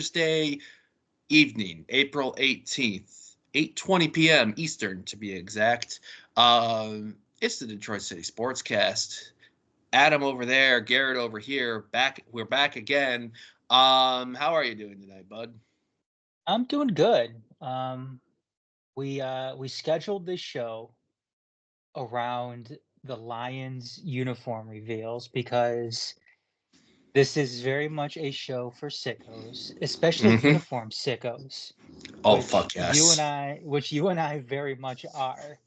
Thursday evening, April 18th, 8:20 p.m. Eastern to be exact. It's the Detroit City Sportscast. Adam over there, Garret over here. We're back again. How are you doing tonight, bud? I'm doing good. We scheduled this show around the Lions uniform reveals because this is very much a show for sickos, especially Mm-hmm. uniform sickos, Oh, fuck yes. which you and I very much are.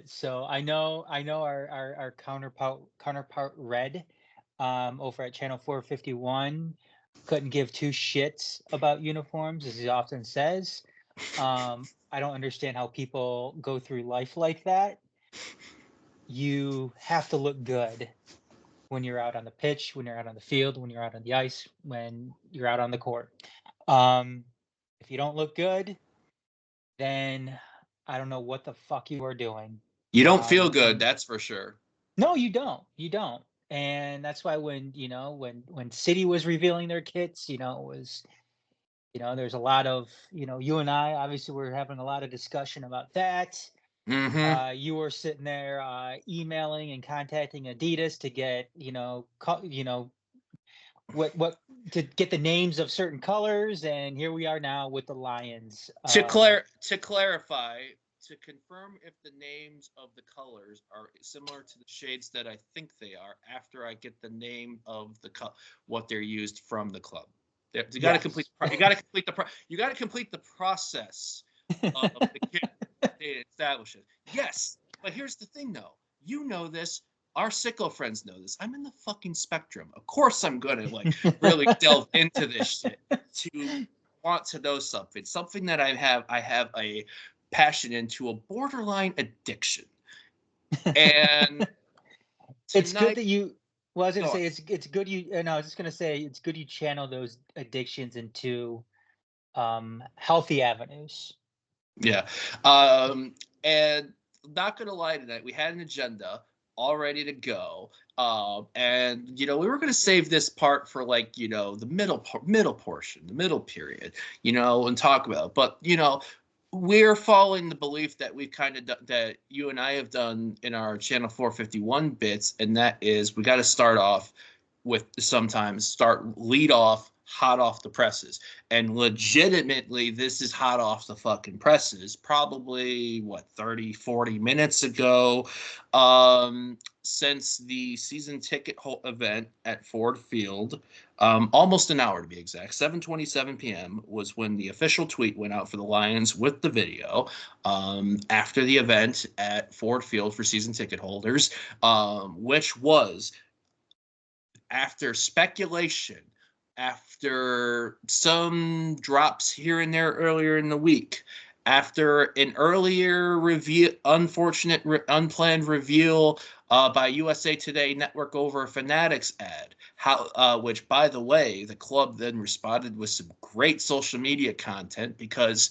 So I know our counterpart Red, over at Channel 451 couldn't give two shits about uniforms, as he often says. I don't understand how people go through life like that. You have to look good when you're out on the pitch, when you're out on the field, when you're out on the ice, when you're out on the court. Um, if you don't look good, then I don't know what the fuck you are doing. You don't feel good, And that's for sure. no, you don't. You don't. And that's why when City was revealing their kits, it was there's a lot of you and I obviously we're having a lot of discussion about that. Mm-hmm. You were sitting there emailing and contacting Adidas to get what to get the names of certain colors, and here we are now with the Lions. To clarify, to confirm if the names of the colors are similar to the shades that I think they are, after I get the name of what they're used from the club. You got to complete. Yes. You got to complete the. You got to complete the process of the kit they establish it. Yes, but here's the thing, though. You know this. Our sicko friends know this. I'm in the fucking spectrum. Of course, I'm gonna really delve into this shit to want to know something that I have a passion into, a borderline addiction. And It's good tonight, that you. Well, I was gonna go on. say it's good you. No, I was just gonna say it's good you channel those addictions into healthy avenues. Yeah. And not gonna lie tonight, we had an agenda all ready to go. And we were gonna save this part for the middle portion, the middle period, and talk about it. But we're following the belief that we've kind of that you and I have done in our channel 451 bits, and that is we got to start off with lead off hot off the presses. And legitimately, this is hot off the fucking presses. Probably, what, 30, 40 minutes ago, since the season ticket event at Ford Field, almost an hour to be exact, 7:27 p.m. was when the official tweet went out for the Lions with the video after the event at Ford Field for season ticket holders, which was after speculation, after some drops here and there earlier in the week, after an earlier unplanned reveal by USA Today Network over a Fanatics ad, which, by the way, the club then responded with some great social media content because,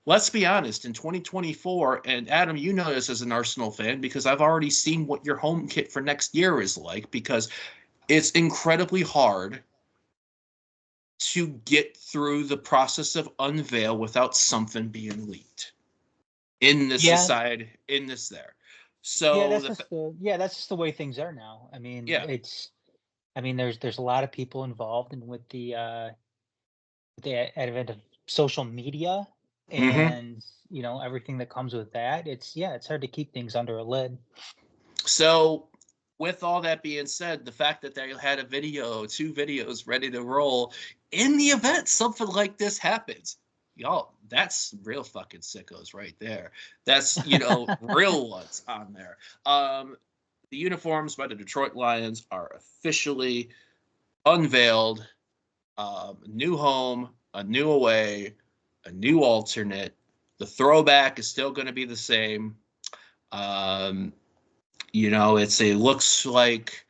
let's be honest, in 2024, and Adam, you know this as an Arsenal fan because I've already seen what your home kit for next year is like, because it's incredibly hard to get through the process of unveil without something being leaked in this Yeah, society, in this there. yeah, So that's just the way things are now. I mean, yeah. there's a lot of people involved in with the advent of social media Mm-hmm. and everything that comes with that. It's hard to keep things under a lid. So with all that being said, the fact that they had two videos ready to roll in the event something like this happens, y'all, that's real fucking sickos right there. That's real ones on there. The uniforms by the Detroit Lions are officially unveiled. A new home, a new away, a new alternate. The throwback is still going to be the same. Um, it looks like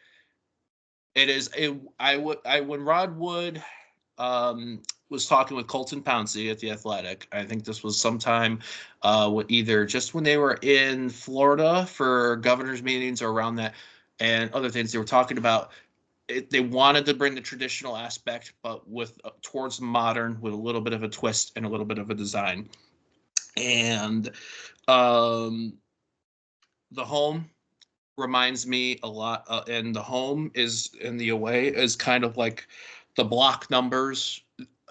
it is. When Rod Wood was talking with Colton Pouncey at the Athletic, I think this was sometime either just when they were in Florida for governors meetings or around that, and other things they were talking about. they wanted to bring the traditional aspect, but with towards modern, with a little bit of a twist and a little bit of a design. And the home reminds me a lot, and the home is in the away is kind of like the block numbers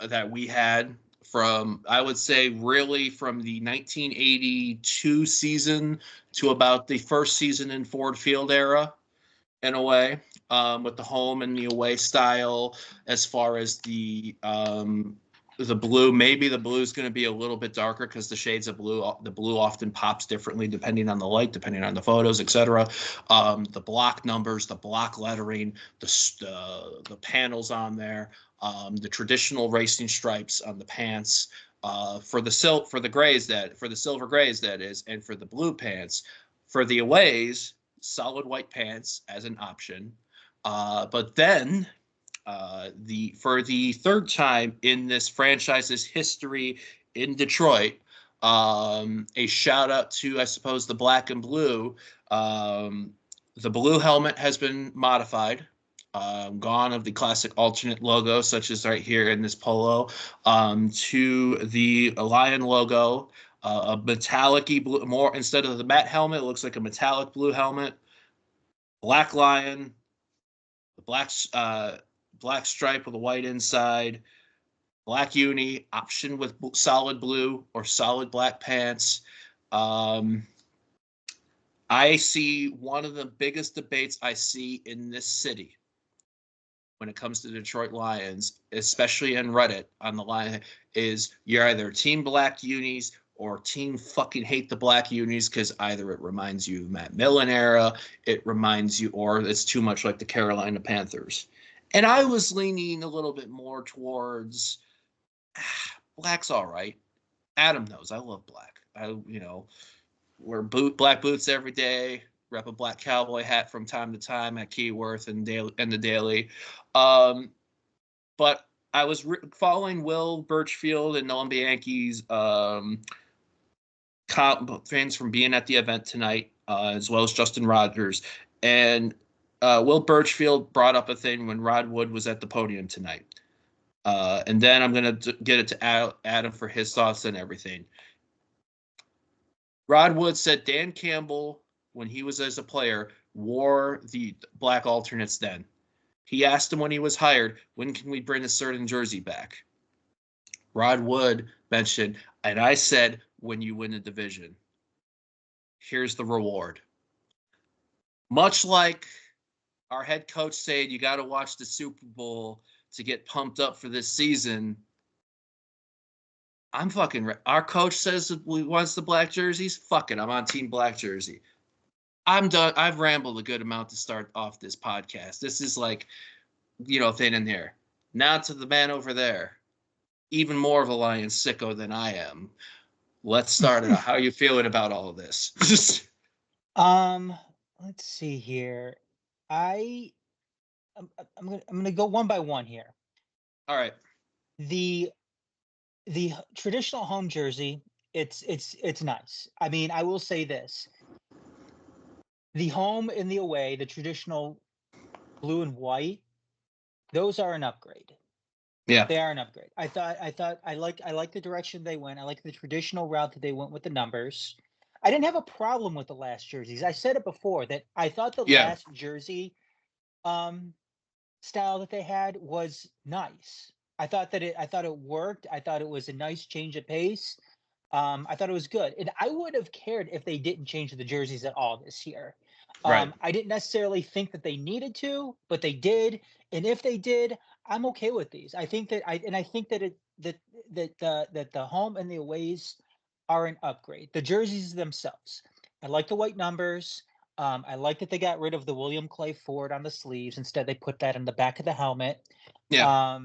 that we had from, I would say, really from the 1982 season to about the first season in Ford Field era, in a way, with the home and the away style. As far as the blue, maybe the blue is going to be a little bit darker because the shades of blue, the blue often pops differently depending on the light, depending on the photos, etc. The block numbers, the block lettering, the panels on there, the traditional racing stripes on the pants, for the silver grays, that is, and for the blue pants. For the aways, solid white pants as an option. But then for the third time in this franchise's history in Detroit, a shout out to, I suppose, the black and blue. The blue helmet has been modified. Gone of the classic alternate logo, such as right here in this polo, to the lion logo, a metallic-y blue, more instead of the matte helmet, it looks like a metallic blue helmet, black lion, the black stripe with a white inside, black uni, option with solid blue or solid black pants. I see one of the biggest debates I see in this city when it comes to Detroit Lions, especially in Reddit on the line, is you're either team black unis or team fucking hate the black unis, because either it reminds you of Matt Millen era, it reminds you, or it's too much like the Carolina Panthers. And I was leaning a little bit more towards black's all right. Adam knows I love black. Wear black boots every day, rep a black cowboy hat from time to time at Keyworth and the Daily. But I was following Will Birchfield and Nolan Bianchi's fans from being at the event tonight, as well as Justin Rogers. And Will Birchfield brought up a thing when Rod Wood was at the podium tonight. And then I'm going to get it to Adam for his thoughts and everything. Rod Wood said Dan Campbell, when he was as a player, wore the black alternates then. He asked him when he was hired, when can we bring a certain jersey back? Rod Wood mentioned, and I said, when you win the division. Here's the reward. Much like our head coach saying you got to watch the Super Bowl to get pumped up for this season, I'm fucking our coach says he wants the black jerseys. Fuck it, I'm on team black jersey. I'm done. I've rambled a good amount to start off this podcast. This is like, thin in here. Now to the man over there, even more of a Lions sicko than I am. Let's start it out. How are you feeling about all of this? Let's see here. I'm gonna go one by one here. All right. The traditional home jersey, it's nice. I mean, I will say this: the home and the away, the traditional blue and white, those are an upgrade. Yeah, they are an upgrade. I like the direction they went. I like the traditional route that they went with the numbers. I didn't have a problem with the last jerseys. I said it before that I thought the last jersey style that they had was nice. I thought it worked. I thought it was a nice change of pace. I thought it was good. And I would have cared if they didn't change the jerseys at all this year. right. I didn't necessarily think that they needed to, but they did. And if they did, I'm okay with these. I think that the home and the aways are an upgrade. The jerseys themselves, I like the white numbers. I like that they got rid of the William Clay Ford on the sleeves. Instead, they put that on the back of the helmet. Yeah.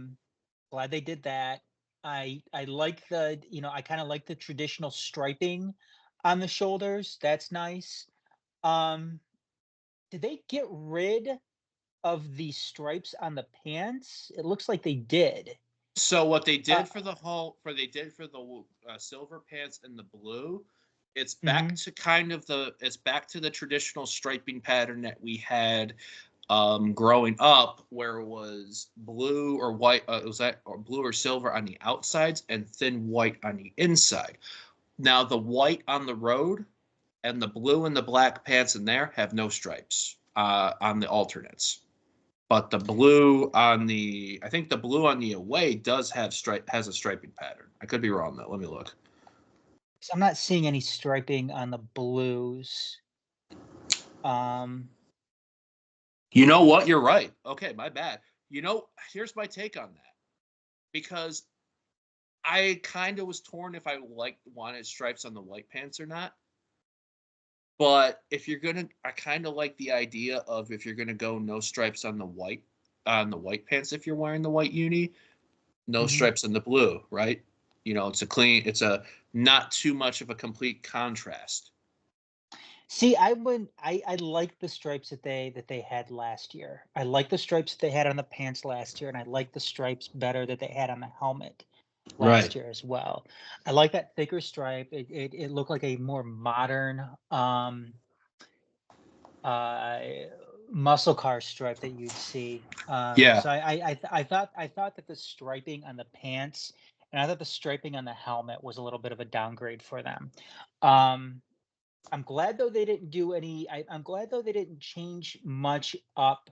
Glad they did that. I like I kind of like the traditional striping on the shoulders. That's nice. Did they get rid of the stripes on the pants? It looks like they did. So what they did for the silver pants and the blue, it's back to kind of it's back to the traditional striping pattern that we had growing up, where it was blue or white, or blue or silver on the outsides and thin white on the inside. Now the white on the road and the blue and the black pants in there have no stripes on the alternates. But the blue on the, I think the blue on the away does have has a striping pattern. I could be wrong though. Let me look. So I'm not seeing any striping on the blues. You know what? You're right. Okay, my bad. Here's my take on that. Because I kind of was torn if I wanted stripes on the white pants or not. But I kind of like the idea of if you're gonna go no stripes on the white pants if you're wearing the white uni, no stripes on the blue, right? It's a not too much of a complete contrast. See, I like the stripes that they had last year. I like the stripes that they had on the pants last year, and I like the stripes better that they had on the helmet last Right. year as well. I like that thicker stripe. It looked like a more modern uh muscle car stripe that you'd see. Yeah. So I thought that the striping on the pants and I thought the striping on the helmet was a little bit of a downgrade for them. I'm glad though they didn't do any. I'm glad though they didn't change much up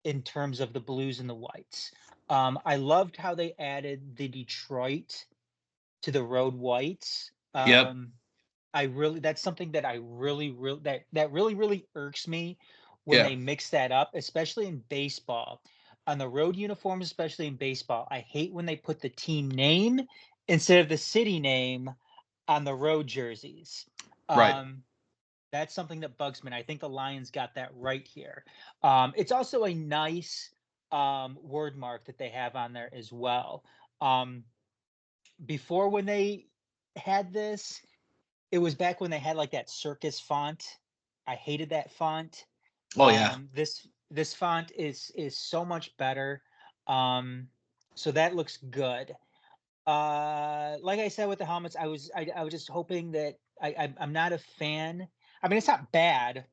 in terms of the blues and the whites. I loved how they added the Detroit to the road whites. Yep. I really That's something that that really irks me when Yeah. they mix that up, especially in baseball. On the road uniforms, especially in baseball, I hate when they put the team name instead of the city name on the road jerseys. Right. That's something that bugs me. And I think the Lions got that right here. It's also a nice word mark that they have on there as well. Um, Before, when they had this, it was back when they had like that circus font. I hated that font. Oh yeah. This font is so much better. Um, so that looks good. Like I said with the helmets, I was just hoping that I'm not a fan. I mean, it's not bad.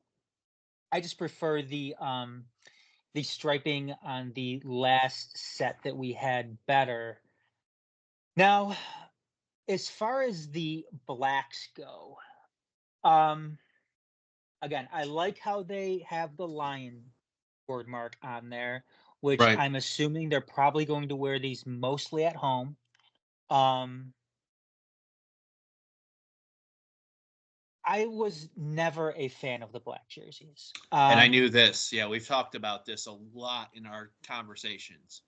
I just prefer the striping on the last set that we had better. Now, as far as the blacks go, um, again, I like how they have the lion word mark on there, which Right. I'm assuming they're probably going to wear these mostly at home. Um, I was never a fan of the black jerseys. And I knew this. Yeah, we've talked about this a lot in our conversations.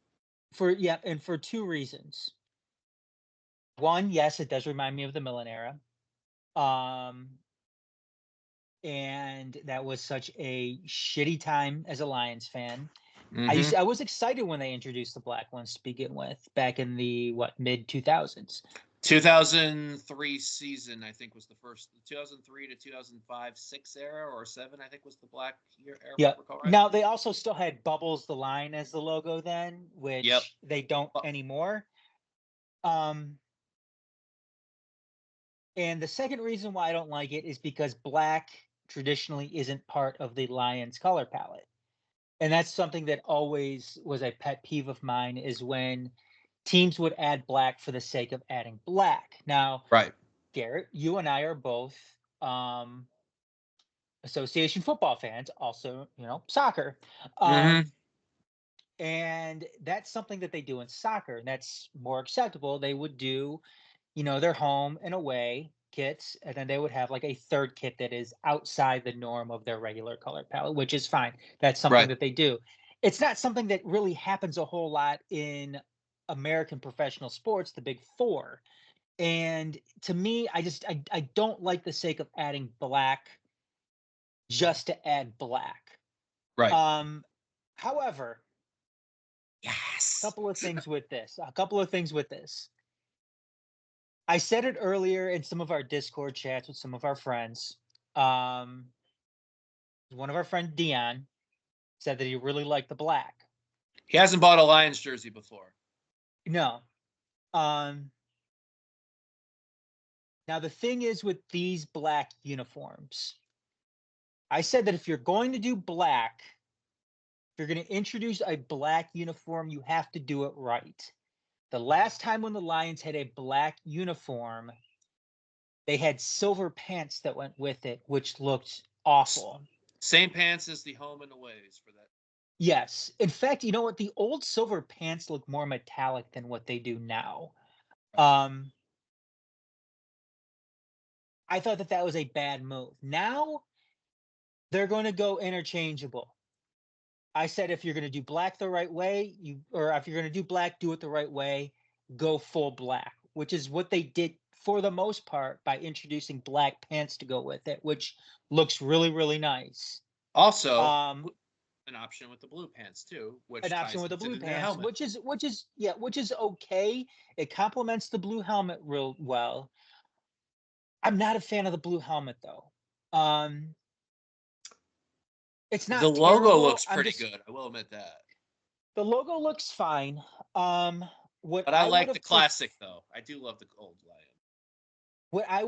And for two reasons. One, yes, it does remind me of the Millen era. Um, and that was such a shitty time as a Lions fan. Mm-hmm. I was excited when they introduced the black ones to begin with, back in the mid 2000s. 2003 season, I think, was the first. 2003 to 2005, 6 era or 7, I think, was the black year era. If I Yeah. recall right. Now they also still had Bubbles the Line as the logo then, Yep. which they don't anymore. Um, and the second reason why I don't like it is because black traditionally isn't part of the Lions color palette. And that's something that always was a pet peeve of mine, is when teams would add black for the sake of adding black. Now, Right. Garrett, you and I are both um, association football fans, also, soccer. Mm-hmm. And that's something that they do in soccer, and that's more acceptable. They would do, their home and away kits, and then they would have like a third kit that is outside the norm of their regular color palette, which is fine. That's something Right. that they do. It's not something that really happens a whole lot in American professional sports, the big four. And to me, I don't like the sake of adding black just to add black. Right. Um, However, Yes. a couple of things with this. I said it earlier in some of our Discord chats with some of our friends. Um, One of our friend Dion said that he really liked the black. He hasn't bought a Lions jersey before. No. Um, Now the thing is with these black uniforms, I said that if you're going to do black, you're going to introduce a black uniform, you have to do it right. The last time when the Lions had a black uniform, they had silver pants that went with it, which looked awful. Same pants as the home and aways for that. Yes. In fact, you know what? The old silver pants look more metallic than what they do now. I thought that was a bad move. Now they're going to go interchangeable. I said if you're going to do black the right way, or if you're going to do black, do it the right way, go full black, which is what they did for the most part by introducing black pants to go with it, which looks really, really nice. Also, an option with the blue pants too, which an option with the blue pants, which is okay. It complements the blue helmet real well. I'm not a fan of the blue helmet though. It's not the logo terrible. looks pretty good. I will admit that. The logo looks fine. But I like the classic though. I do love the old Lion. What I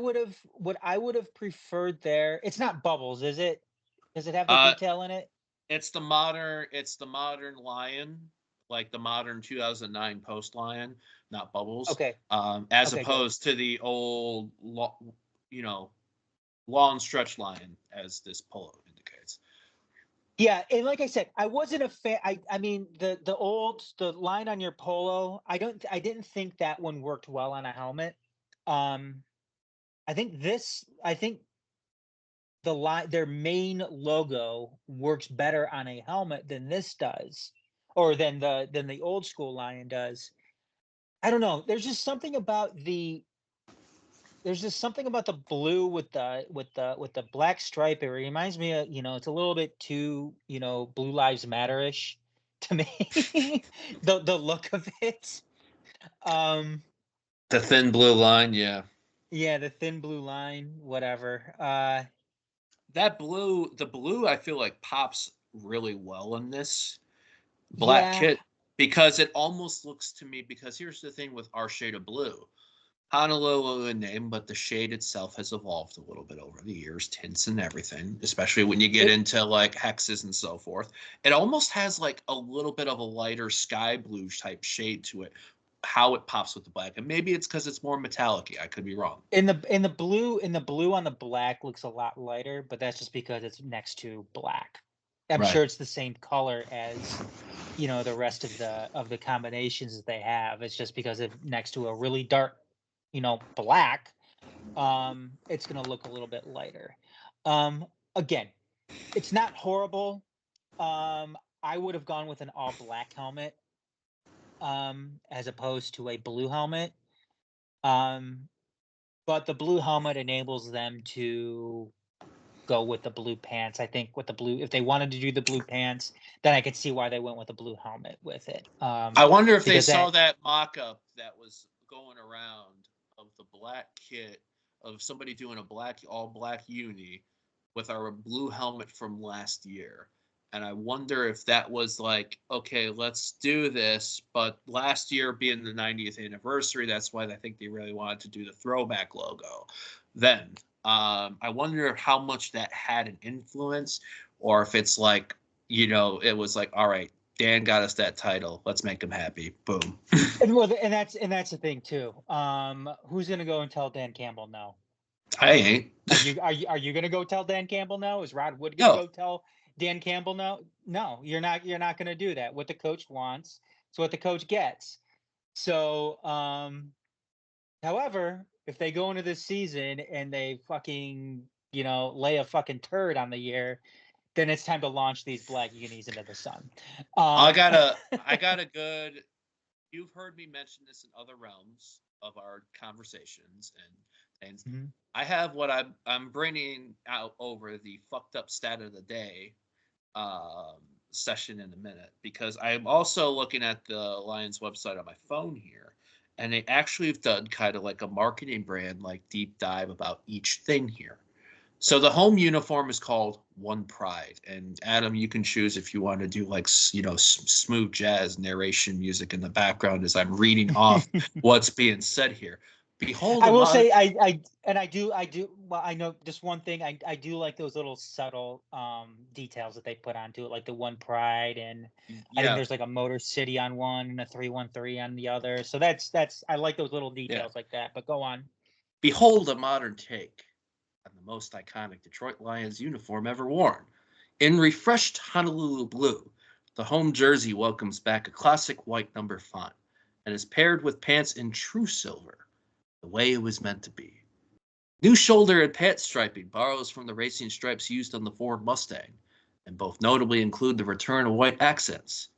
would have preferred there. It's not bubbles, is it? Does it have the detail in it? It's the modern Lion, like the modern 2009 Post Lion, not bubbles. Okay. As opposed to the old, long stretch Lion, as this polo indicates. Yeah, and like I said, I wasn't a fan. I mean the line on your polo. I didn't think that one worked well on a helmet. I think their main logo works better on a helmet than this does, or than the old school Lion does. I don't know. There's just something about the blue with the black stripe. It reminds me of, it's a little bit too, Blue Lives Matter-ish to me. the look of it. The thin blue line, yeah. Yeah, the thin blue line, whatever. The blue I feel like pops really well in this black kit, because it almost looks to me, because here's the thing with our shade of blue. Honolulu in name, but the shade itself has evolved a little bit over the years, tints and everything, especially when you get into like hexes and so forth. It almost has like a little bit of a lighter sky blue type shade to it, how it pops with the black. And maybe it's because it's more metallic-y. I could be wrong. In the blue on the black looks a lot lighter, but that's just because it's next to black. I'm sure it's the same color as the rest of the combinations that they have. It's just because it's next to a really dark black, it's going to look a little bit lighter. Again, it's not horrible. I would have gone with an all black helmet, as opposed to a blue helmet. But the blue helmet enables them to go with the blue pants. I think with the blue, if they wanted to do the blue pants, then I could see why they went with the blue helmet with it. I wonder if they saw that mock-up that was going around of the black kit of somebody doing a all black uni with our blue helmet from last year. And I wonder if that was like, okay, let's do this. But last year being the 90th anniversary, that's why I think they really wanted to do the throwback logo then. I wonder how much that had an influence, or if it's like, it was like, all right, Dan got us that title. Let's make him happy. Boom. and that's the thing too. Who's gonna go and tell Dan Campbell no? I ain't. Are you gonna go tell Dan Campbell no? Is Rod Wood gonna go tell Dan Campbell no? No, you're not. You're not gonna do that. What the coach wants, it's what the coach gets. So, however, if they go into this season and they fucking lay a fucking turd on the year, then it's time to launch these black unis into the sun. I got a good. You've heard me mention this in other realms of our conversations, and mm-hmm. I have what I'm bringing out over the fucked up stat of the day session in a minute, because I'm also looking at the Lions website on my phone here, and they actually have done kind of like a marketing brand like deep dive about each thing here. So the home uniform is called One Pride, and Adam, you can choose if you want to do like smooth jazz narration music in the background as I'm reading off what's being said here, Behold I a will modern. say I do well, I know just one thing. I do like those little subtle details that they put onto it, like the one pride, and I think Yeah, there's like a Motor City on one and a 313 on the other. So that's I like those little yeah. details like that. But go on. Behold a modern take on the most iconic Detroit Lions uniform ever worn. In refreshed Honolulu blue, the home jersey welcomes back a classic white number font and is paired with pants in true silver, the way it was meant to be. New shoulder and pant striping borrows from the racing stripes used on the Ford Mustang, and both notably include the return of white accents.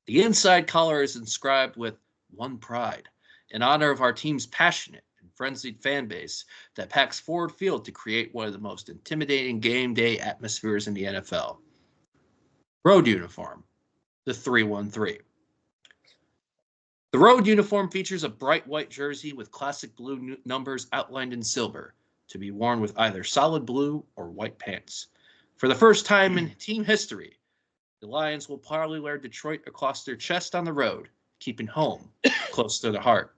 The inside collar is inscribed with "One Pride," in honor of our team's passionate and frenzied fan base that packs Ford Field to create one of the most intimidating game day atmospheres in the NFL. Road uniform, the 313. The road uniform features a bright white jersey with classic blue numbers outlined in silver, to be worn with either solid blue or white pants. For the first time in team history, the Lions will proudly wear Detroit across their chest on the road, keeping home close to the heart.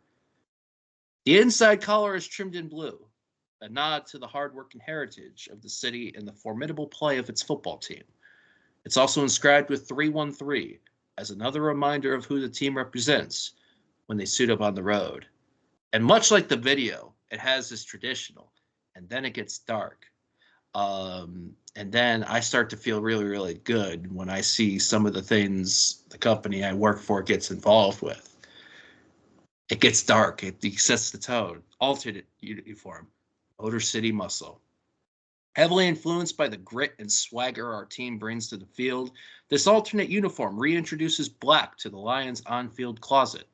The inside collar is trimmed in blue, a nod to the hard-working heritage of the city and the formidable play of its football team. It's also inscribed with 313 as another reminder of who the team represents when they suit up on the road. And much like the video, it has this traditional, and then it gets dark. And then I start to feel really, really good when I see some of the things the company I work for gets involved with. It gets dark. It sets the tone. Alternate uniform, Motor City Muscle. Heavily influenced by the grit and swagger our team brings to the field, this alternate uniform reintroduces black to the Lions' on-field closet.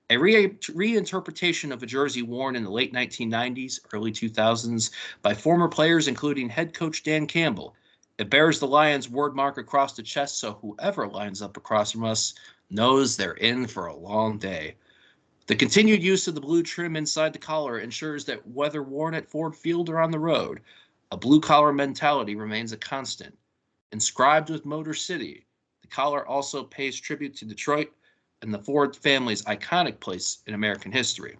A reinterpretation of a jersey worn in the late 1990s, early 2000s by former players including head coach Dan Campbell. It bears the Lions word mark across the chest so whoever lines up across from us knows they're in for a long day. The continued use of the blue trim inside the collar ensures that whether worn at Ford Field or on the road, a blue-collar mentality remains a constant. Inscribed with Motor City, the collar also pays tribute to Detroit and the Ford family's iconic place in American history.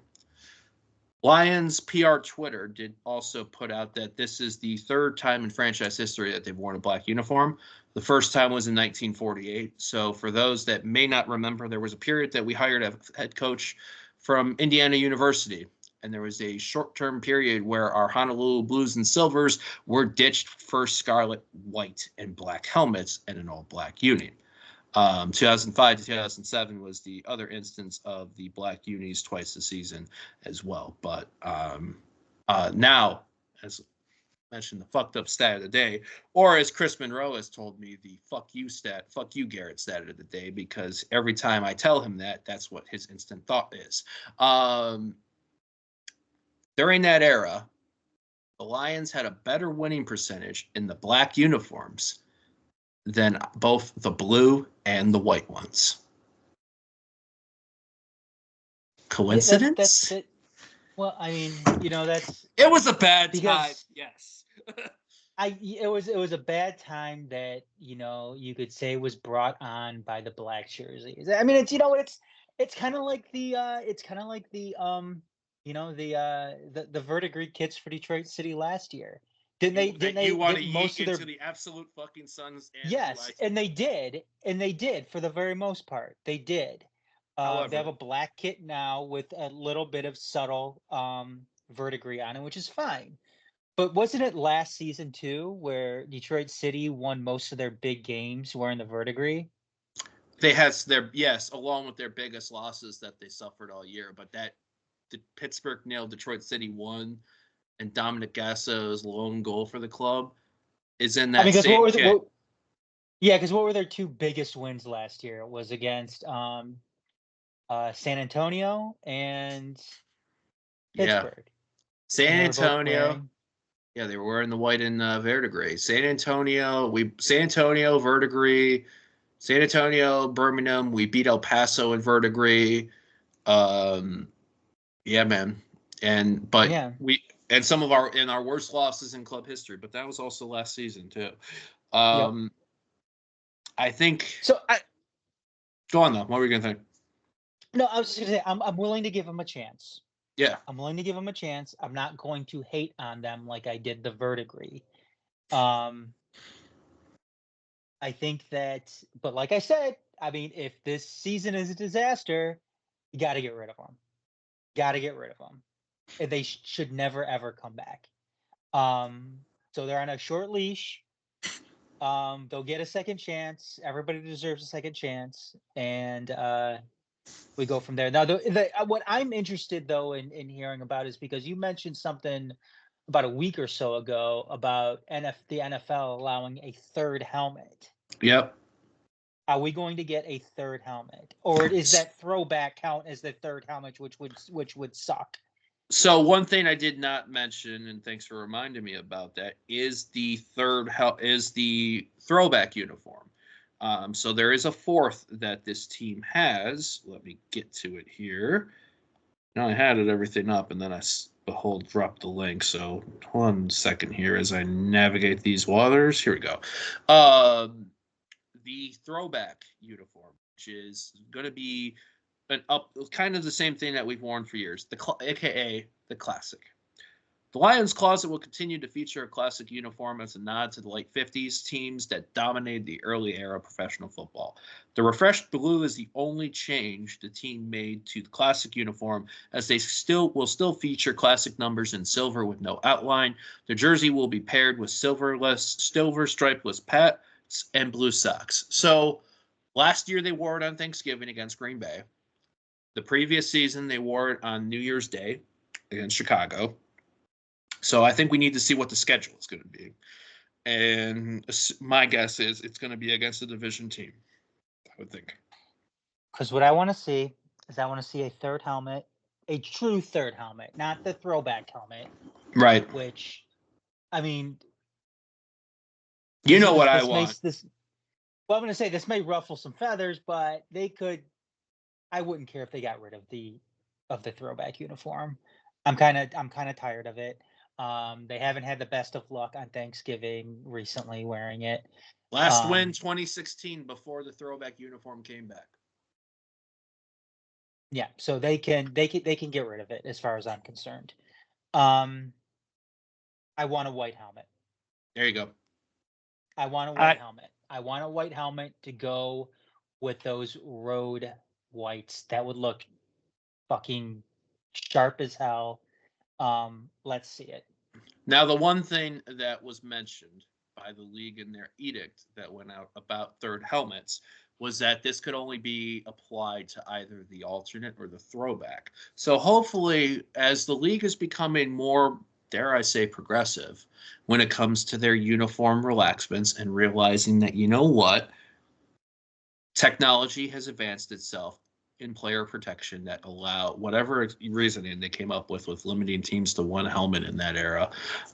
Lions PR Twitter did also put out that this is the third time in franchise history that they've worn a black uniform. The first time was in 1948. So for those that may not remember, there was a period that we hired a head coach from Indiana University, and there was a short-term period where our Honolulu Blues and Silvers were ditched for scarlet, white, and black helmets and an all-black uni. 2005 to 2007 was the other instance of the black unis twice a season as well. But now, as mentioned, the fucked up stat of the day, or as Chris Monroe has told me, the fuck you Garrett stat of the day, because every time I tell him that, that's what his instant thought is. During that era, the Lions had a better winning percentage in the black uniforms than both the blue and the white ones. Coincidence? Well, I mean, that's it was a bad time. Yes. It was a bad time that you could say was brought on by the black jerseys. I mean, it's kind of like the the verdigris kits for Detroit City last year. Didn't they you want to get most yeet of their into the absolute fucking suns? yes, and they did for the very most part. They did. However, they have a black kit now with a little bit of subtle verdigris on it, which is fine. But wasn't it last season too, where Detroit City won most of their big games wearing the verdigris? they had their along with their biggest losses that they suffered all year. But that the Pittsburgh nailed Detroit City won, and Dominic Gasso's lone goal for the club is in that same kit. Because what were their two biggest wins last year? It was against San Antonio and Pittsburgh. Yeah. San Antonio. Yeah, they were wearing the white and verdigris. San Antonio, verdigris. San Antonio, Birmingham, we beat El Paso in verdigris. Yeah, man. And some of our worst losses in club history, but that was also last season too. I think so. Go on though. What were you gonna think? No, I was just gonna say I'm willing to give him a chance. Yeah. I'm willing to give them a chance. I'm not going to hate on them like I did the verdigris. Um, I think that, but like I said, I mean, if this season is a disaster, you got to get rid of them. Got to get rid of them. They should never ever come back. So they're on a short leash. They'll get a second chance. Everybody deserves a second chance, and we go from there. Now, what I'm interested though in hearing about is because you mentioned something about a week or so ago about the NFL allowing a third helmet. Yep. Are we going to get a third helmet, or is that throwback count as the third helmet, which would suck? So one thing I did not mention, and thanks for reminding me about that, is the throwback uniform. So there is a fourth that this team has. Let me get to it here. Now I had everything up, and then I dropped the link. So 1 second here as I navigate these waters. Here we go. The throwback uniform, which is going to be kind of the same thing that we've worn for years, aka the classic. The Lions Closet will continue to feature a classic uniform as a nod to the late 50s teams that dominated the early era of professional football. The refreshed blue is the only change the team made to the classic uniform, as they will still feature classic numbers in silver with no outline. The jersey will be paired with silver stripeless pads and blue socks. So last year they wore it on Thanksgiving against Green Bay. The previous season they wore it on New Year's Day against Chicago. So I think we need to see what the schedule is going to be. And my guess is it's going to be against a division team, I would think. Because what I want to see is a third helmet, a true third helmet, not the throwback helmet. Right. Which, I mean, you know what I want. Well, I'm going to say this may ruffle some feathers, but they could. I wouldn't care if they got rid of the throwback uniform. I'm kind of tired of it. They haven't had the best of luck on Thanksgiving recently wearing it. Last win 2016 before the throwback uniform came back. Yeah, so they can get rid of it as far as I'm concerned. I want a white helmet. There you go. I want a white helmet. I want a white helmet to go with those road whites. That would look fucking sharp as hell. Let's see it. Now, the one thing that was mentioned by the league in their edict that went out about third helmets was that this could only be applied to either the alternate or the throwback. So hopefully, as the league is becoming more, dare I say, progressive when it comes to their uniform relaxments and realizing that, you know what, technology has advanced itself in player protection that allow whatever reasoning they came up with limiting teams to one helmet in that era.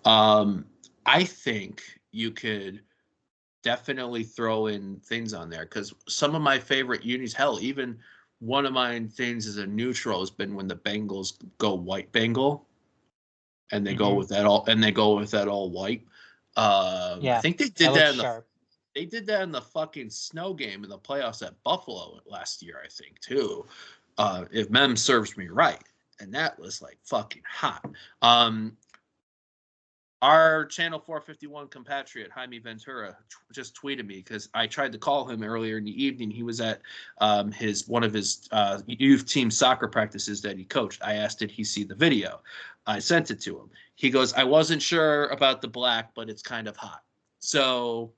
I think you could definitely throw in things on there because some of my favorite unis, hell, even one of my things as a neutral has been when the Bengals go white Bengal and they go with that all white. I think they did that in sharp. They did that in the fucking snow game in the playoffs at Buffalo last year, I think, too. If Mem serves me right. And that was like fucking hot. Our Channel 451 compatriot, Jaime Ventura, just tweeted me because I tried to call him earlier in the evening. He was at one of his youth team soccer practices that he coached. I asked, did he see the video? I sent it to him. He goes, I wasn't sure about the black, but it's kind of hot. So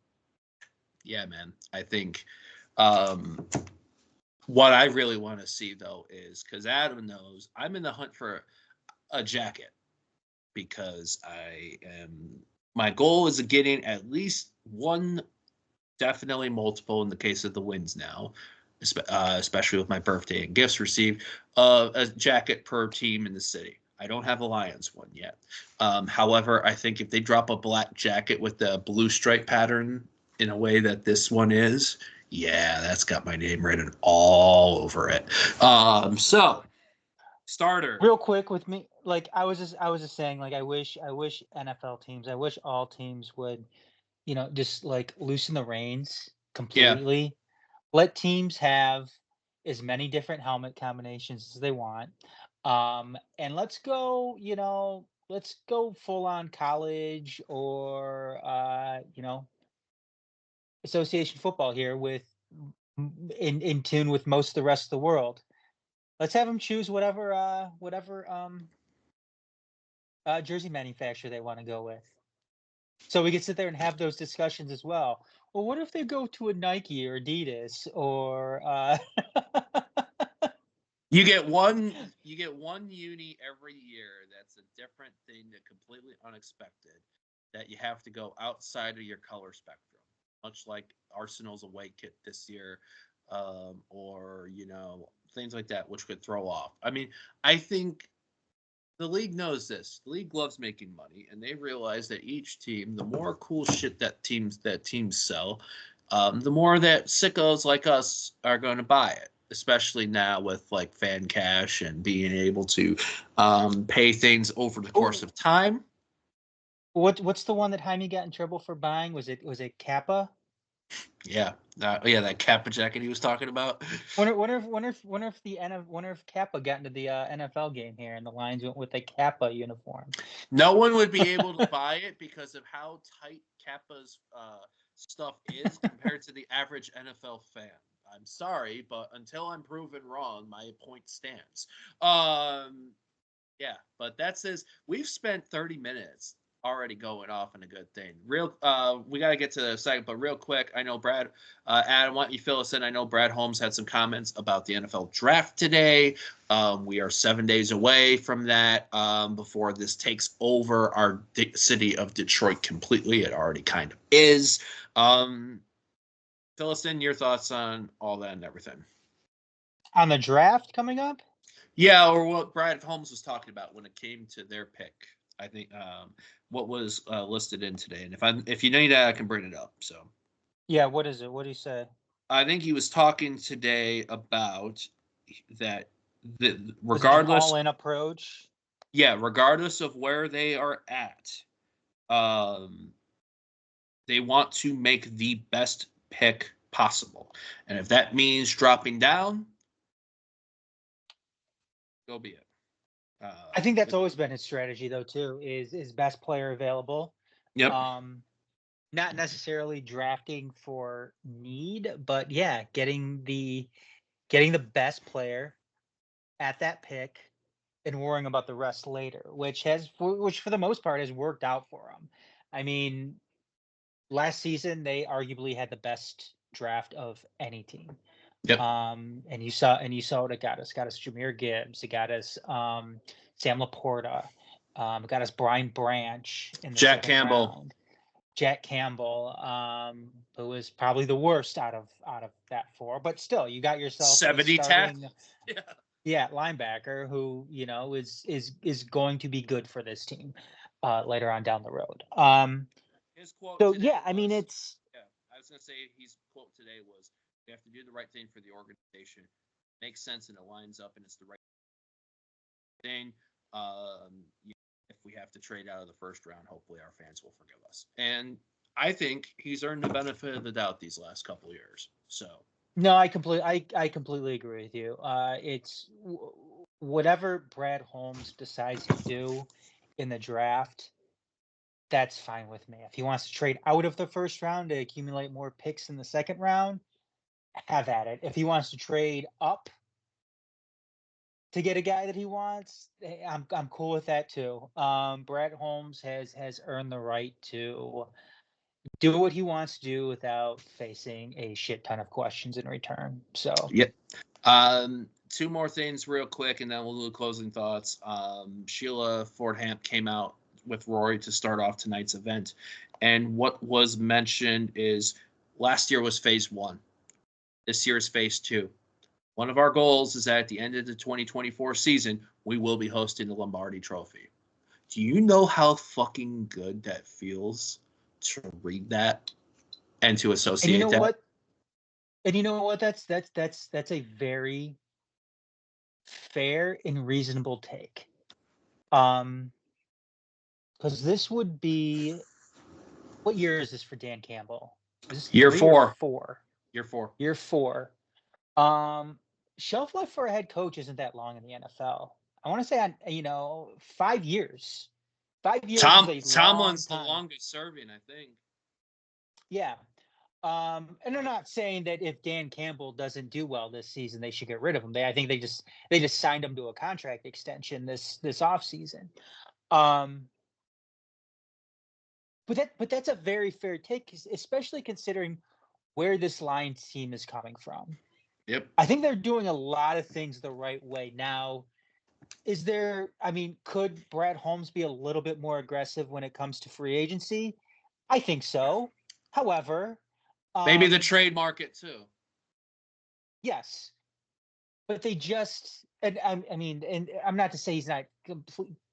yeah, man, I think what I really want to see, though, is because Adam knows I'm in the hunt for a jacket because my goal is getting at least one, definitely multiple in the case of the wins now, especially with my birthday and gifts received, a jacket per team in the city. I don't have a Lions one yet. However, I think if they drop a black jacket with the blue stripe pattern in a way that this one is, yeah, that's got my name written all over it. So starter. Real quick with me, like I was just saying, like I wish NFL teams, I wish all teams would, just like loosen the reins completely. Yeah. Let teams have as many different helmet combinations as they want. And let's go, let's go full on college or association football here with in tune with most of the rest of the world. Let's have them choose whatever jersey manufacturer they want to go with. So we can sit there and have those discussions as well. Well, what if they go to a Nike or Adidas or You get one uni every year that's a different thing, that completely unexpected, that you have to go outside of your color spectrum, much like Arsenal's away kit this year, or things like that, which could throw off. I mean, I think the league knows this. The league loves making money, and they realize that each team, the more cool shit that teams sell, the more that sickos like us are going to buy it. Especially now with like fan cash and being able to pay things over the course of time. What's the one that Jaime got in trouble for buying? Was it Kappa? Yeah, that Kappa jacket he was talking about. Wonder if Kappa got into the NFL game here and the Lions went with a Kappa uniform. No one would be able to buy it because of how tight Kappa's stuff is compared to the average NFL fan. I'm sorry, but until I'm proven wrong, my point stands. Yeah, but that says we've spent 30 minutes already going off on a good thing. We got to get to the second, but real quick, I know Brad, Adam, why don't you fill us in? I know Brad Holmes had some comments about the NFL draft today. We are 7 days away from that before this takes over our city of Detroit completely. It already kind of is. Fill us in your thoughts on all that and everything. On the draft coming up? Yeah, or what Brad Holmes was talking about when it came to their pick. I think what was listed in today, and if you need that, I can bring it up. So, yeah, what is it? What did he say? I think he was talking today about that. Regardless, all-in approach. Yeah, regardless of where they are at, they want to make the best pick possible, and if that means dropping down, go be it. I think that's always been his strategy, though. Too is best player available. Yep. Not necessarily drafting for need, but yeah, getting the best player at that pick and worrying about the rest later, which for the most part has worked out for him. I mean, last season they arguably had the best draft of any team. Yep. And you saw what it got us. Got us Jahmyr Gibbs. It got us Sam Laporta. It got us Brian Branch in the Jack second Campbell. round. Jack Campbell, who was probably the worst out of that four, but still, you got yourself 70 starting, yeah, linebacker who is going to be good for this team later on down the road. His quote. So yeah, I mean it's. Yeah, I was gonna say his quote today was, "We have to do the right thing for the organization. Makes sense and it lines up and it's the right thing. If we have to trade out of the first round, hopefully our fans will forgive us." And I think he's earned the benefit of the doubt these last couple of years. So no, I completely agree with you. It's whatever Brad Holmes decides to do in the draft, that's fine with me. If he wants to trade out of the first round to accumulate more picks in the second round, have at it. If he wants to trade up to get a guy that he wants, I'm cool with that too. Brad Holmes has earned the right to do what he wants to do without facing a shit ton of questions in return. So yep. Two more things real quick, and then we'll do closing thoughts. Sheila Fordham came out with Rory to start off tonight's event, and what was mentioned is last year was phase 1. This year is phase 2. One of our goals is that at the end of the 2024 season, we will be hosting the Lombardi Trophy. Do you know how fucking good that feels to read that and to associate and you know that? what? And you know what? That's a very fair and reasonable take. Because this would be, what year is this for Dan Campbell? Is this Year 4. 4? Year 4. Year 4. Shelf life for a head coach isn't that long in the NFL. I want to say on 5 years. 5 years is a long Tomlin's the time. longest serving, I think. Yeah. And I'm not saying that if Dan Campbell doesn't do well this season, they should get rid of him. I think they just signed him to a contract extension this offseason. But that's a very fair take, especially considering where this Lions team is coming from. Yep. I think they're doing a lot of things the right way. Now, could Brad Holmes be a little bit more aggressive when it comes to free agency? I think so. However, maybe the trade market too. Yes, but they just, and I'm not to say he's not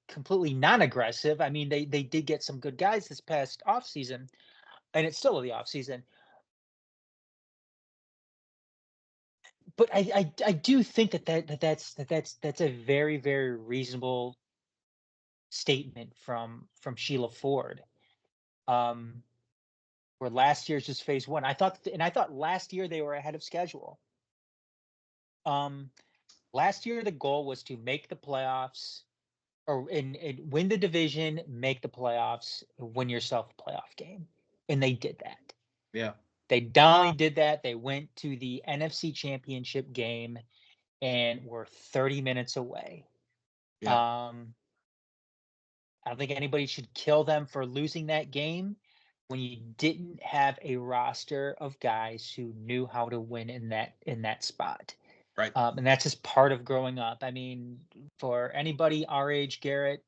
completely non-aggressive. I mean, they did get some good guys this past offseason, and it's still the offseason. But I do think that's a very, very reasonable statement from Sheila Ford. Where last year's just phase one. I thought last year they were ahead of schedule. Last year the goal was to make the playoffs, or and win the division, make the playoffs, win yourself a playoff game, and they did that. Yeah. They not only did that, they went to the NFC Championship game and were 30 minutes away. Yeah. I don't think anybody should kill them for losing that game when you didn't have a roster of guys who knew how to win in that spot. Right. And that's just part of growing up. I mean, for anybody our age, Garrett,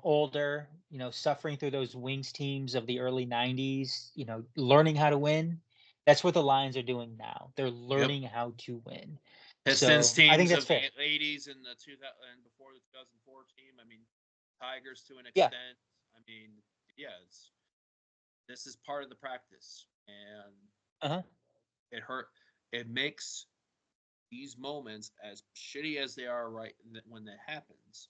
older, suffering through those wings teams of the early 90s, learning how to win. That's what the Lions are doing now. They're learning how to win. Pistons so teams I think that's of fair. the 80s and the 2000 and before the 2004 team. I mean, Tigers to an extent. I mean, this is part of the practice, and it makes these moments, as shitty as they are right when that happens,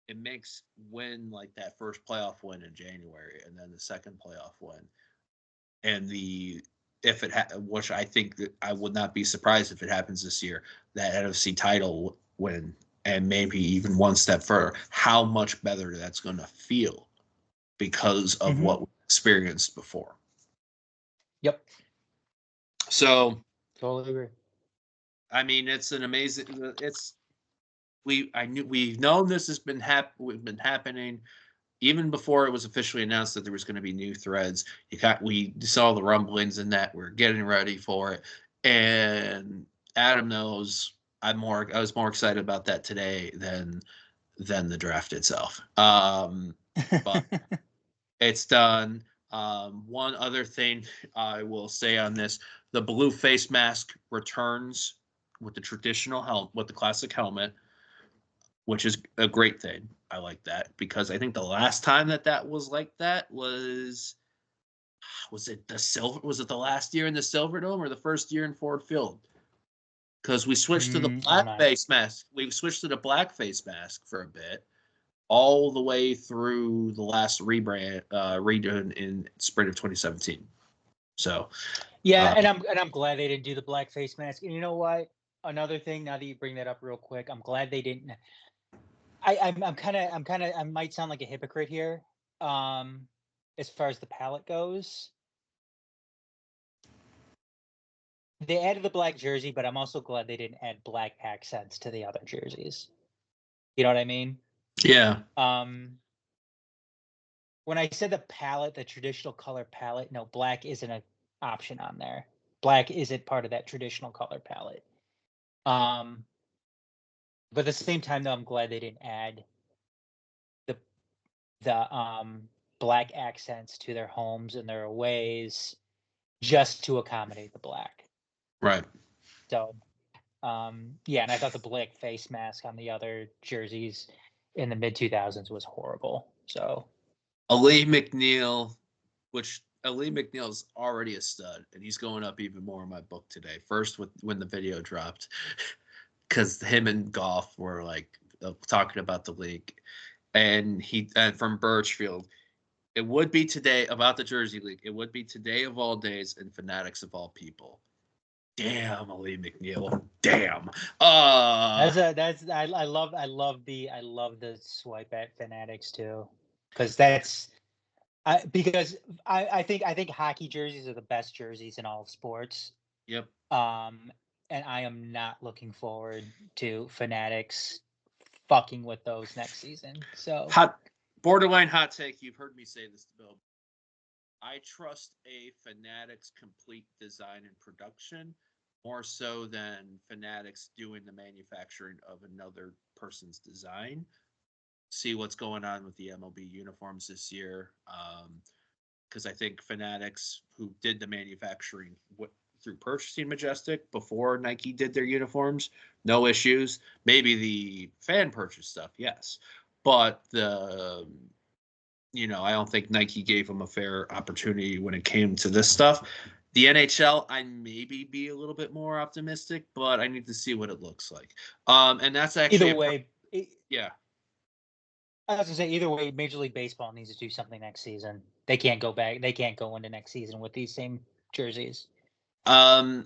it makes win like that first playoff win in January, and then the second playoff win, and which I think that I would not be surprised if it happens this year, that NFC title win, and maybe even one step further, how much better that's going to feel because of what we experienced before. Yep. So totally agree. I mean, it's an amazing. We've known this has been happening even before it was officially announced that there was going to be new threads. We saw the rumblings in that we're getting ready for it, and Adam knows I was more excited about that today than the draft itself. But it's done. One other thing I will say on this: the blue face mask returns with the traditional helmet, with the classic helmet, which is a great thing. I like that because I think the last time that was like that was it the last year in the Silverdome or the first year in Ford Field? Because we switched to the black face mask. We switched to the black face mask for a bit, all the way through the last redo in spring of 2017. So yeah, and I'm glad they didn't do the black face mask. And you know what? Another thing, now that you bring that up real quick, I'm glad they didn't. I might sound like a hypocrite here, as far as the palette goes. They added the black jersey, but I'm also glad they didn't add black accents to the other jerseys. You know what I mean? Yeah. When I said the palette, the traditional color palette, no, black isn't an option on there. Black isn't part of that traditional color palette. But at the same time, though, I'm glad they didn't add the black accents to their homes and their aways just to accommodate the black. Right. So, yeah, and I thought the black face mask on the other jerseys in the mid 2000s was horrible. So, Ali McNeil is already a stud, and he's going up even more in my book today. First, when the video dropped, because him and Goff were like talking about the league, and from Birchfield, it would be today about the Jersey League. It would be today of all days and Fanatics of all people. Damn, Ali McNeil. Damn. I love the swipe at Fanatics too, because I think hockey jerseys are the best jerseys in all of sports. Yep. And I am not looking forward to Fanatics fucking with those next season. So borderline hot take. You've heard me say this, Bill. I trust a Fanatics complete design and production more so than Fanatics doing the manufacturing of another person's design. See what's going on with the MLB uniforms this year. Because I think Fanatics, who did the manufacturing through purchasing Majestic before Nike did their uniforms, no issues. Maybe the fan purchase stuff, yes. But I don't think Nike gave them a fair opportunity when it came to this stuff. The NHL, I maybe be a little bit more optimistic, but I need to see what it looks like. And that's actually either way, yeah. I was gonna say either way, Major League Baseball needs to do something next season. They can't go back. They can't go into next season with these same jerseys. I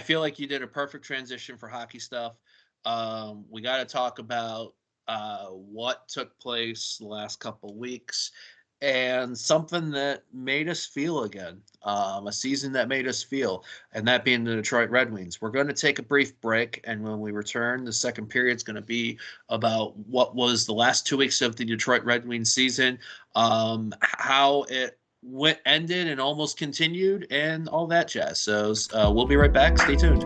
feel like you did a perfect transition for hockey stuff. We got to talk about what took place the last couple weeks and something that made us feel again, a season that made us feel, and that being the Detroit Red Wings. We're going to take a brief break, and when we return, the second period is going to be about what was the last 2 weeks of the Detroit Red Wings season, how it ended and almost continued, and all that jazz. So we'll be right back. Stay tuned.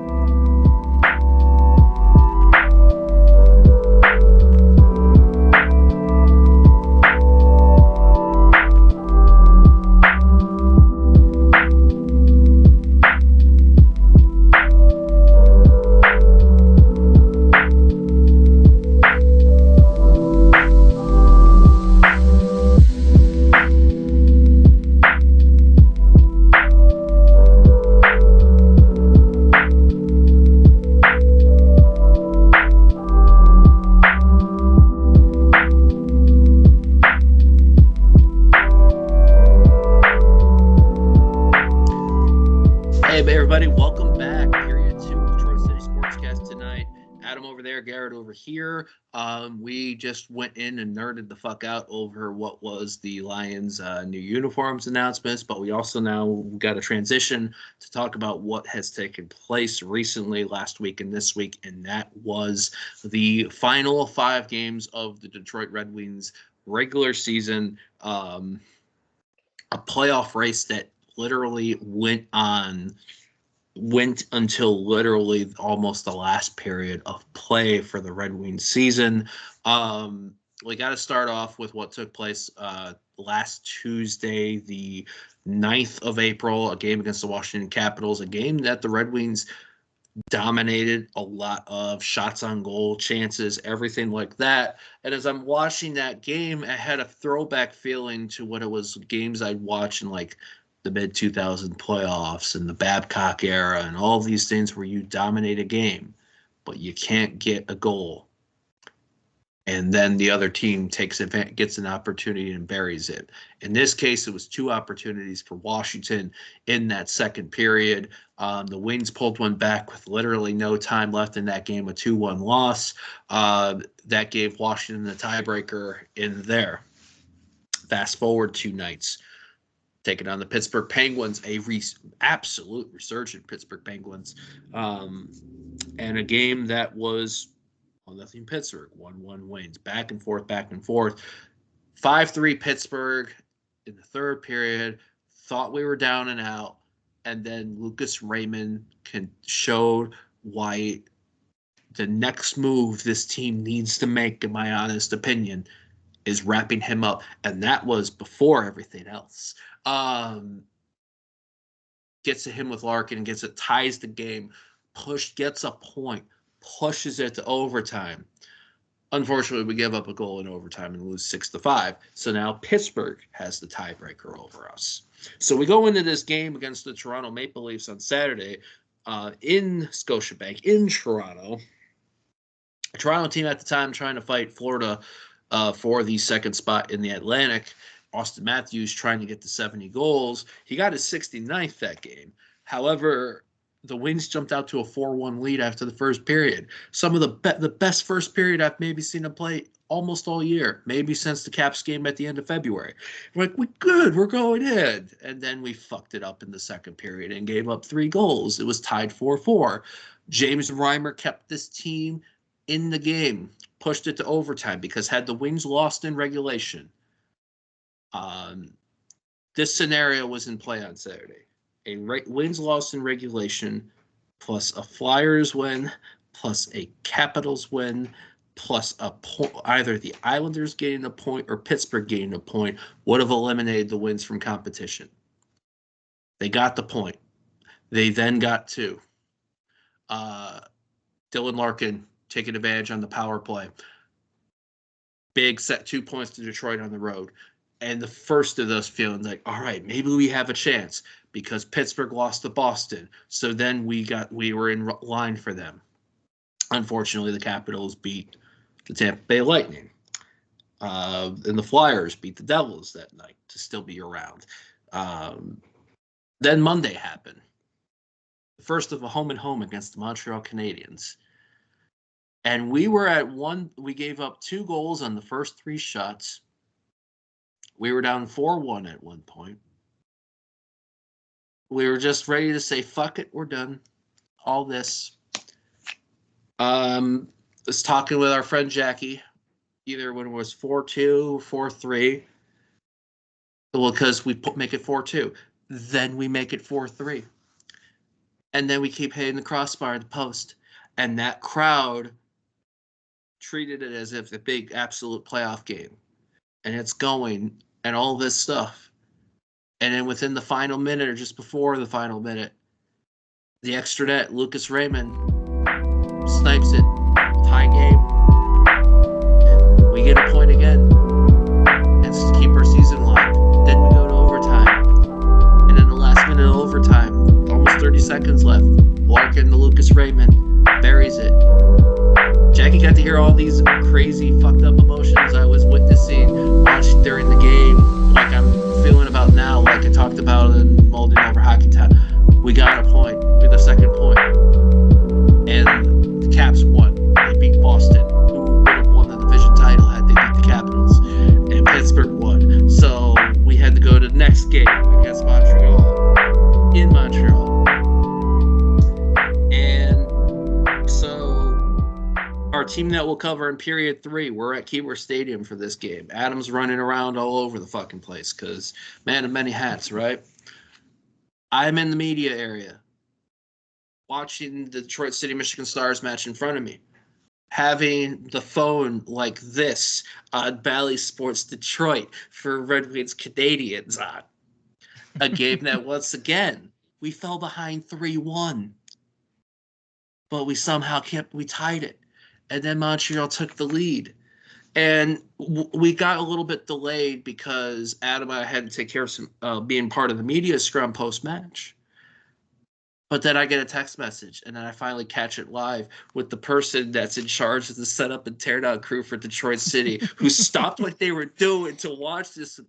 Everybody, welcome back. Period 2 Detroit City Sportscast tonight. Adam over there, Garret over here. We just went in and nerded the fuck out over what was the Lions' new uniforms announcements, but we also now got a transition to talk about what has taken place recently, last week and this week, and that was the final 5 games of the Detroit Red Wings regular season, a playoff race that literally went until literally almost the last period of play for the Red Wings season. We got to start off with what took place last Tuesday, the 9th of April, a game against the Washington Capitals, a game that the Red Wings dominated, a lot of shots on goal, chances, everything like that. And as I'm watching that game, I had a throwback feeling to what it was games I'd watch in like the mid-2000 playoffs and the Babcock era and all these things where you dominate a game, but you can't get a goal. And then the other team gets an opportunity and buries it. In this case, it was 2 opportunities for Washington in that second period. The Wings pulled one back with literally no time left in that game, a 2-1 loss. That gave Washington the tiebreaker in there. Fast forward 2 nights. Taking on the Pittsburgh Penguins, absolute resurgent Pittsburgh Penguins, and a game that was 1-0 Pittsburgh, 1-1 wins, back and forth, 5-3 Pittsburgh in the third period. Thought we were down and out, and then Lucas Raymond showed why the next move this team needs to make, in my honest opinion, is wrapping him up, and that was before everything else. Gets to him with Larkin and ties the game, gets a point, pushes it to overtime. Unfortunately, we give up a goal in overtime and lose 6-5. So now Pittsburgh has the tiebreaker over us. So we go into this game against the Toronto Maple Leafs on Saturday in Scotiabank in Toronto. A Toronto team at the time trying to fight Florida for the second spot in the Atlantic. Austin Matthews trying to get to 70 goals. He got his 69th that game. However, the Wings jumped out to a 4-1 lead after the first period. Some of the best first period I've maybe seen them play almost all year, maybe since the Caps game at the end of February. We're like, we're good, we're going in. And then we fucked it up in the second period and gave up 3 goals. It was tied 4-4. James Reimer kept this team in the game, pushed it to overtime, because had the Wings lost in regulation, this scenario was in play on Saturday. A Wings loss in regulation, plus a Flyers win, plus a Capitals win, plus a either the Islanders gaining a point or Pittsburgh gaining a point, would have eliminated the Wings from competition. They got the point. They then got 2. Dylan Larkin taking advantage on the power play. Big set 2 points to Detroit on the road. And the first of those feeling like, all right, maybe we have a chance, because Pittsburgh lost to Boston. So then we were in line for them. Unfortunately, the Capitals beat the Tampa Bay Lightning. And the Flyers beat the Devils that night to still be around. Then Monday happened. The first of a home-and-home against the Montreal Canadiens. And we were at 1. We gave up 2 goals on the first 3 shots. We were down 4-1 at one point. We were just ready to say, fuck it, we're done. All this. Was talking with our friend Jackie, either when it was 4-2 or 4-3. Well, because we make it 4-2. Then we make it 4-3. And then we keep hitting the crossbar at the post. And that crowd treated it as if a big absolute playoff game. And it's going, and all this stuff. And then within the final minute, or just before the final minute, the extra net, Lucas Raymond snipes it. Tie game. We get a point again. And to keep our season alive. Then we go to overtime. And in the last minute of overtime, almost 30 seconds left, Larkin to Lucas Raymond buries it. Jackie got to hear all these crazy, fucked up emotions I was witnessing, watching during the game, like I'm feeling about now, like I talked about in Molding Over Hockey Town. We got a point. We had the second point. And the Caps won. They beat Boston, who would have won the division title had they beat the Capitals. And Pittsburgh won. So we had to go to the next game against Montreal. In Montreal. Our team that will cover in period 3, we're at Keyworth Stadium for this game. Adam's running around all over the fucking place because man of many hats, right? I'm in the media area watching the Detroit City Michigan Stars match in front of me, having the phone like this on Bally Sports Detroit for Red Wings Canadians on. A game that once again, we fell behind 3-1, but we somehow we tied it. And then Montreal took the lead. And we got a little bit delayed because Adam and I had to take care of some being part of the media scrum post-match. But then I get a text message, and then I finally catch it live with the person that's in charge of the setup and teardown crew for Detroit City, who stopped what they were doing to watch this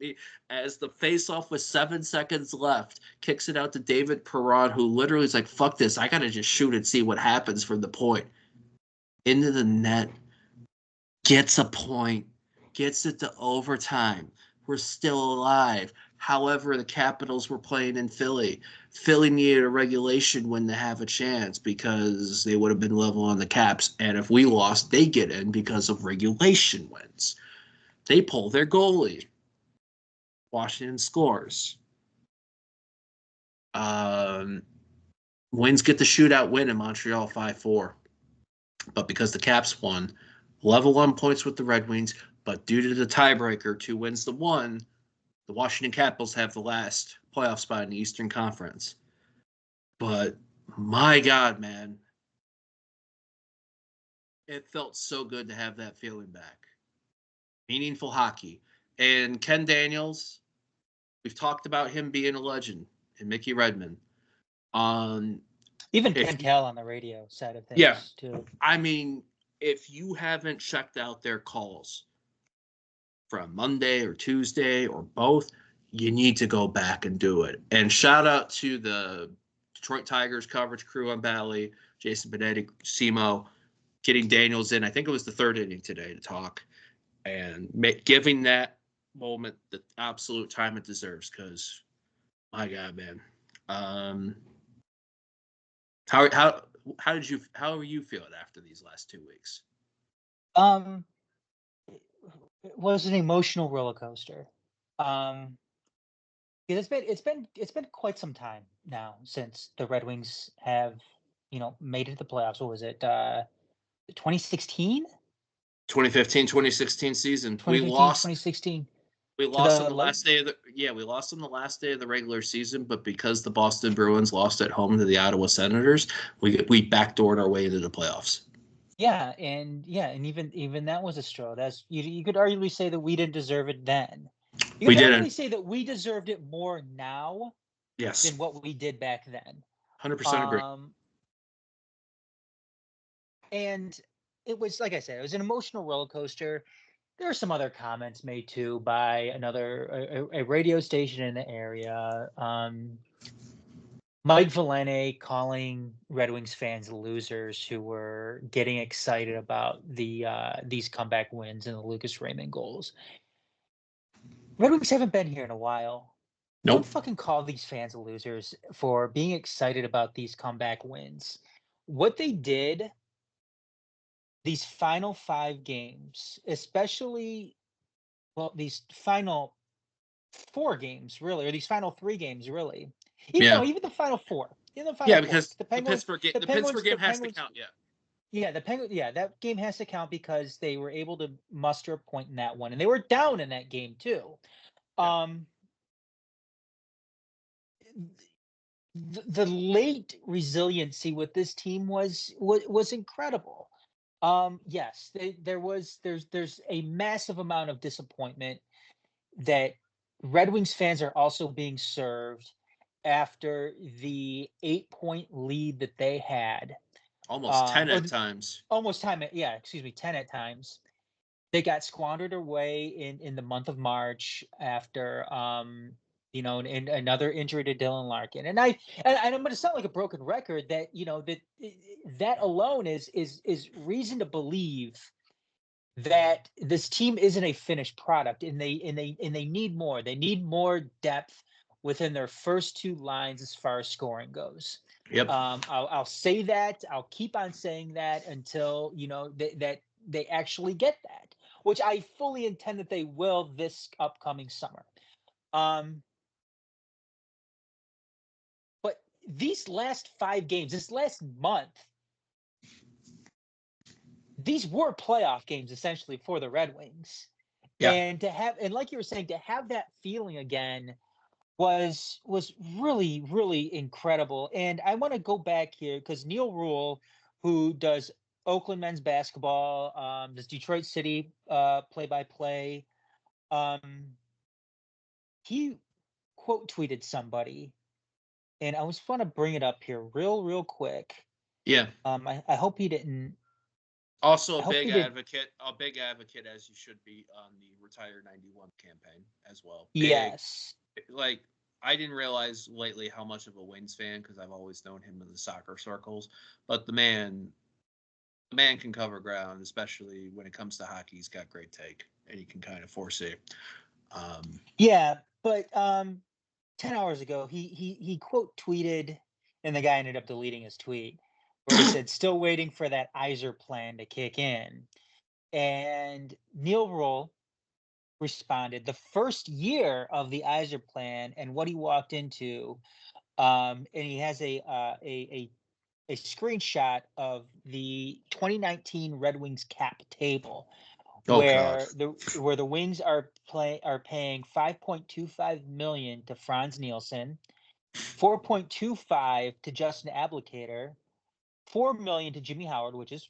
as the face-off with 7 seconds left, kicks it out to David Perron, who literally is like, fuck this, I got to just shoot and see what happens from the point. Into the net, gets a point, gets it to overtime. We're still alive. However, the Capitals were playing in Philly. Philly needed a regulation win to have a chance because they would have been level on the Caps. And if we lost, they get in because of regulation wins. They pull their goalie. Washington scores. Wins get the shootout win in Montreal 5-4. But because the Caps won, level on points with the Red Wings, but due to the tiebreaker, 2 wins to 1, the Washington Capitals have the last playoff spot in the Eastern Conference. But my God, man, it felt so good to have that feeling back. Meaningful hockey. And Ken Daniels, we've talked about him being a legend, and Mickey Redmond. Even Ken Kell on the radio side of things, too. I mean, if you haven't checked out their calls from Monday or Tuesday or both, you need to go back and do it. And shout out to the Detroit Tigers coverage crew on Bally, Jason Benetti, Simo, getting Daniels in. I think it was the third inning today to talk and giving that moment the absolute time it deserves. Because my God, man, how are you feeling after these last 2 weeks? It was an emotional roller coaster. It's been quite some time now since the Red Wings have, made it to the playoffs. What was it? 2016? 2015, 2016 season. 2015, 2016. We lost on the last day of we lost on the last day of the regular season, but because the Boston Bruins lost at home to the Ottawa Senators, we backdoored our way into the playoffs. Yeah, and even that was a stroll. That's you could arguably say that we didn't deserve it then. You could arguably say that we deserved it more now than what we did back then. 100% agree. And it was, like I said, it was an emotional roller coaster. There are some other comments made too by a radio station in the area. Mike Valene calling Red Wings fans losers who were getting excited about these comeback wins and the Lucas Raymond goals. Red Wings haven't been here in a while. Nope. Don't fucking call these fans losers for being excited about these comeback wins. What they did these final 5 games, especially, these final 4 games, really, or these final 3 games, really. Even the final 4. Because the Pittsburgh game has to count. Yeah, that game has to count because they were able to muster a point in that one, and they were down in that game too. The late resiliency with this team was incredible. Yes, there's a massive amount of disappointment that Red Wings fans are also being served after the 8-point lead that they had. Almost 10 at times. 10 at times. They got squandered away in the month of March after and another injury to Dylan Larkin. And I'm going to sound like a broken record that that alone is reason to believe that this team isn't a finished product, and they need more. They need more depth within their first 2 lines as far as scoring goes. Yep. I'll say that. I'll keep on saying that until that they actually get that, which I fully intend that they will this upcoming summer. But these last 5 games, this last month, these were playoff games essentially for the Red Wings. Yeah. And like you were saying, to have that feeling again was really, really incredible. And I want to go back here because Neil Rule, who does Oakland men's basketball, does Detroit City play-by-play, he quote tweeted somebody, and I just want to bring it up here real quick. Yeah. I hope he didn't. Also a big advocate as you should be on the Retire 91 campaign as well. Yes. Like, I didn't realize lately how much of a Wings fan, because I've always known him in the soccer circles, but the man can cover ground, especially when it comes to hockey. He's got great take, and he can kind of foresee. Yeah, but 10 hours ago, he quote tweeted, and the guy ended up deleting his tweet, where he said, "Still waiting for that Iser plan to kick in." And Neil Rule responded, the first year of the Iser plan and what he walked into, and he has a screenshot of the 2019 Red Wings cap table, where the Wings are paying $5.25 million to Franz Nielsen, $4.25 to Justin Abdelkader, $4 million to Jimmy Howard, which is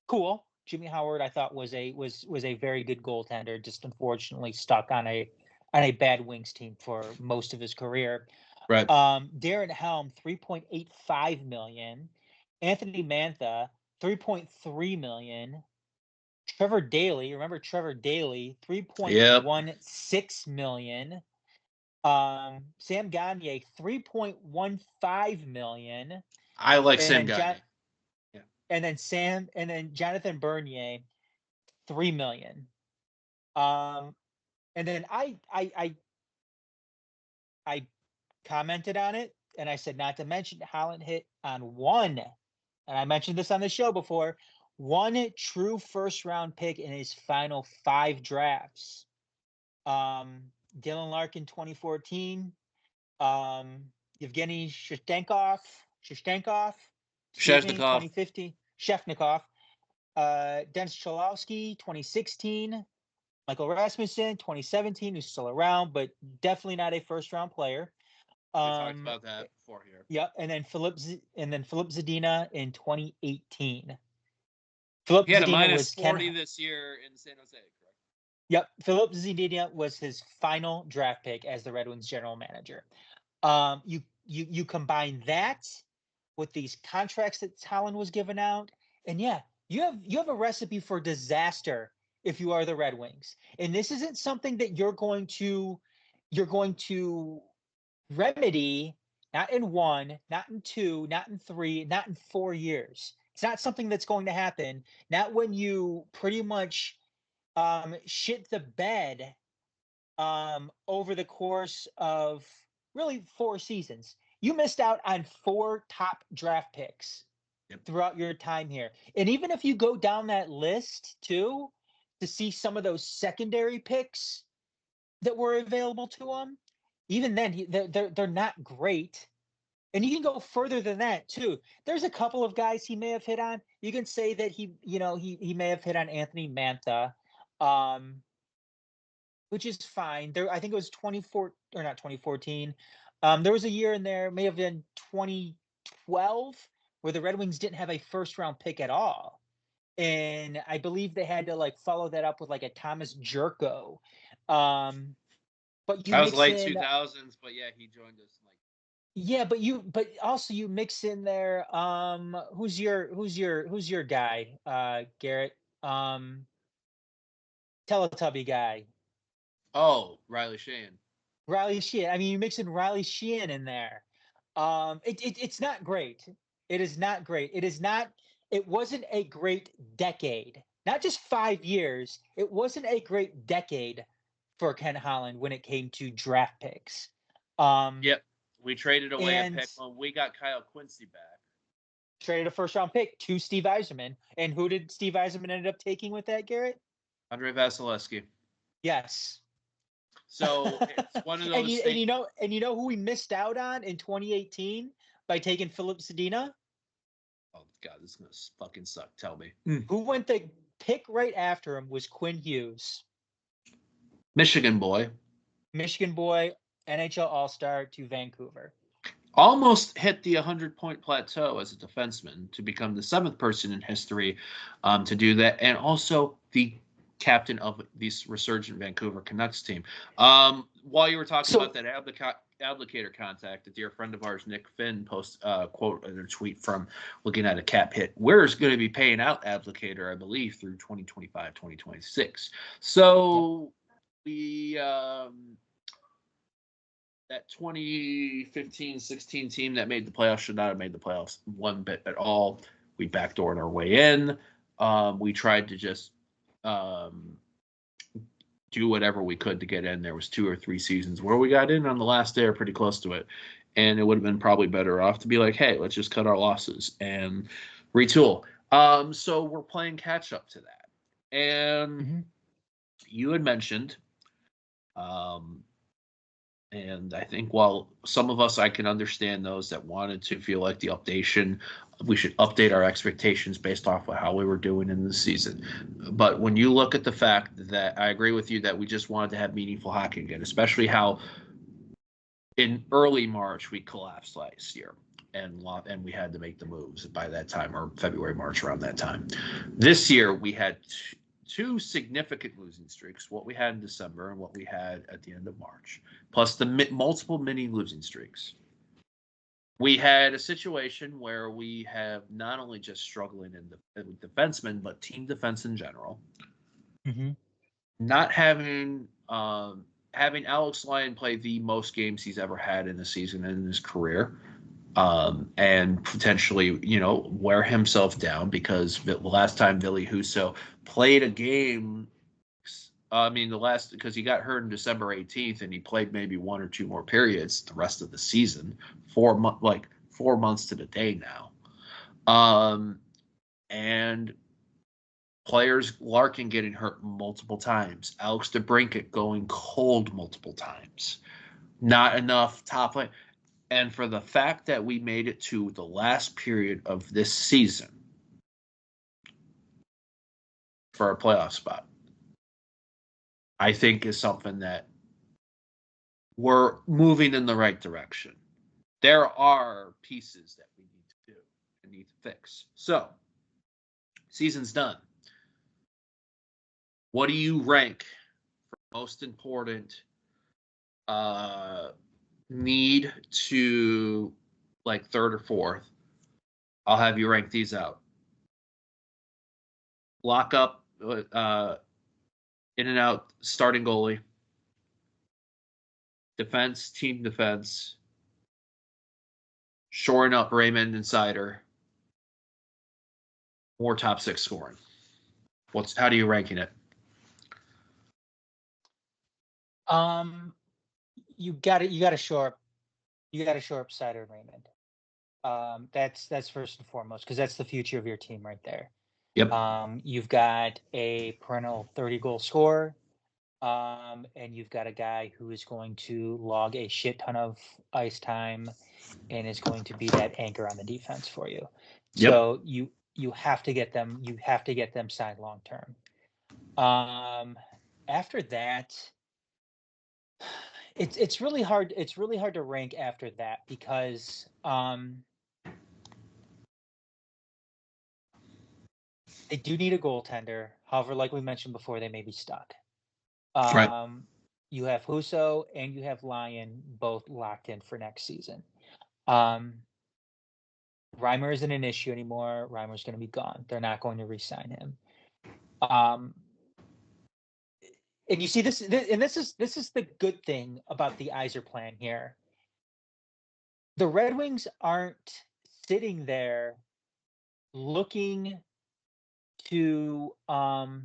cool. Jimmy Howard, I thought, was a very good goaltender, just unfortunately stuck on a bad Wings team for most of his career. Right. Darren Helm, $3.85 million. Anthony Mantha, $3.3 million. Trevor Daley, remember Trevor Daley, $3.16 million. Sam Gagne, $3.15 million. I like And Sam then Gagne. Yeah. and then Jonathan Bernier, $3 million. And then I commented on it, and I said not to mention Holland hit on one, and I mentioned this on the show before, one true first round pick in his final 5 drafts. Dylan Larkin 2014, Yevgeny Shishtankov, excuse me, Shevnikov. 2015, Shefnikov, Dennis Cholowski 2016, Michael Rasmussen 2017, who's still around, but definitely not a first round player. We talked about that before here. Yep, and then Philip Zadina in 2018. Philip He had a Zadina minus was 40 this year in San Jose, correct? Yep, Philip Zadina was his final draft pick as the Red Wings general manager. You combine that with these contracts that Holland was giving out, and yeah, you have a recipe for disaster if you are the Red Wings. And this isn't something that you're going to remedy, not in 1, not in 2, not in 3, not in 4 years. It's not something that's going to happen. Not when you pretty much shit the bed over the course of really 4 seasons. You missed out on 4 top draft picks throughout your time here. And even if you go down that list too, to see some of those secondary picks that were available to him, even then they're not great. And you can go further than that too. There's a couple of guys he may have hit on. You can say that he may have hit on Anthony Mantha, which is fine. There, I think it was 24 or not 2014. There was a year in there, may have been 2012, where the Red Wings didn't have a first round pick at all. And I believe they had to like follow that up with like a Thomas Jerko. But you That was mix late in 2000s, but yeah, he joined us like. yeah, but also you mix in there who's your guy, Garrett? Teletubby guy. Oh, Riley Sheehan. Riley Sheehan. I mean, you mix in Riley Sheehan in there. It's not great. It is not great. It is not. It wasn't a great decade. Not just 5 years. It wasn't a great decade for Ken Holland when it came to draft picks. Yep, we traded away a And pick when we got Kyle Quincy back. traded a first round pick to Steve Yzerman. And who did Steve Yzerman end up taking with that, Garrett? Andrei Vasilevsky. Yes. So it's one of those things. And you know who we missed out on in 2018 by taking Philip Zadina? Oh God, this is gonna fucking suck. Tell me. Who went the pick right after him was Quinn Hughes. Michigan boy. Michigan boy, NHL All-Star to Vancouver. Almost hit the 100-point plateau as a defenseman to become the 7th person in history to do that, and also the captain of this resurgent Vancouver Canucks team. While you were talking about that Abdicator contact, a dear friend of ours, Nick Finn, quote in a tweet from looking at a cap hit. We're going to be paying out Abdicator, I believe, through 2025, 2026. So we that 2015-16 team that made the playoffs should not have made the playoffs one bit at all. We backdoored our way in. We tried to just do whatever we could to get in. There was 2 or 3 seasons where we got in on the last day or pretty close to it. And it would have been probably better off to be like, hey, let's just cut our losses and retool. So we're playing catch up to that. And you had mentioned, and I think while some of us, I can understand those that wanted to feel like the we should update our expectations based off of how we were doing in the season. But when you look at the fact that I agree with you that we just wanted to have meaningful hockey again, especially how in early March we collapsed last year and we had to make the moves by that time, or February, March, around that time. This year we had 2 significant losing streaks, what we had in December and what we had at the end of March, plus the multiple mini losing streaks. We had a situation where we have not only just struggling in defensemen, but team defense in general. Not having having Alex Lyon play the most games he's ever had in a season in his career, and potentially, wear himself down, because the last time Ville Husso played a game, because he got hurt in December 18th, and he played maybe one or two more periods the rest of the season, 4 months to the day now. And players, Larkin getting hurt multiple times, Alex DeBrincat going cold multiple times, not enough top play. And for the fact that we made it to the last period of this season for a playoff spot, I think is something that we're moving in the right direction. There are pieces that we need to do and need to fix. So, season's done. What do you rank for most important need to, like, third or fourth? I'll have you rank these out. Lock up, in and out starting goalie, defense, team defense, shoring up Raymond and Seider, more top six scoring. How do you ranking it? You got to shore up Seider and Raymond. That's first and foremost, because that's the future of your team right there. Yep. You've got a perennial 30-goal scorer, and you've got a guy who is going to log a shit ton of ice time and is going to be that anchor on the defense for you. Yep. So you have to get them. You have to get them signed long term. After that, it's really hard. It's really hard to rank after that, because they do need a goaltender. However, like we mentioned before, they may be stuck. Right. You have Husso and you have Lyon both locked in for next season. Reimer isn't an issue anymore. Reimer's going to be gone. They're not going to re-sign him. And you see this is the good thing about the Yzer plan here. The Red Wings aren't sitting there looking to go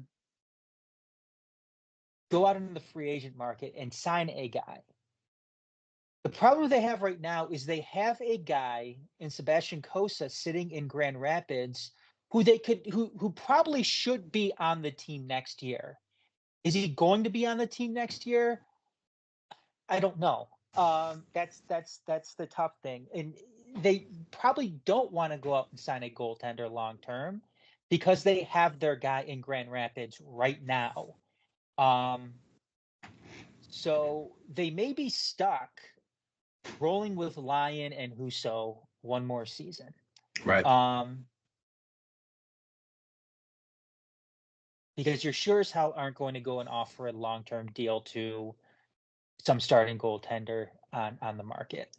out into the free agent market and sign a guy. The problem they have right now is they have a guy in Sebastian Cossa sitting in Grand Rapids who probably should be on the team next year. Is he going to be on the team next year? I don't know. That's the tough thing. And they probably don't want to go out and sign a goaltender long term, because they have their guy in Grand Rapids right now. So they may be stuck rolling with Lyon and Husso one more season. Right. Because you're sure as hell aren't going to go and offer a long-term deal to some starting goaltender on the market.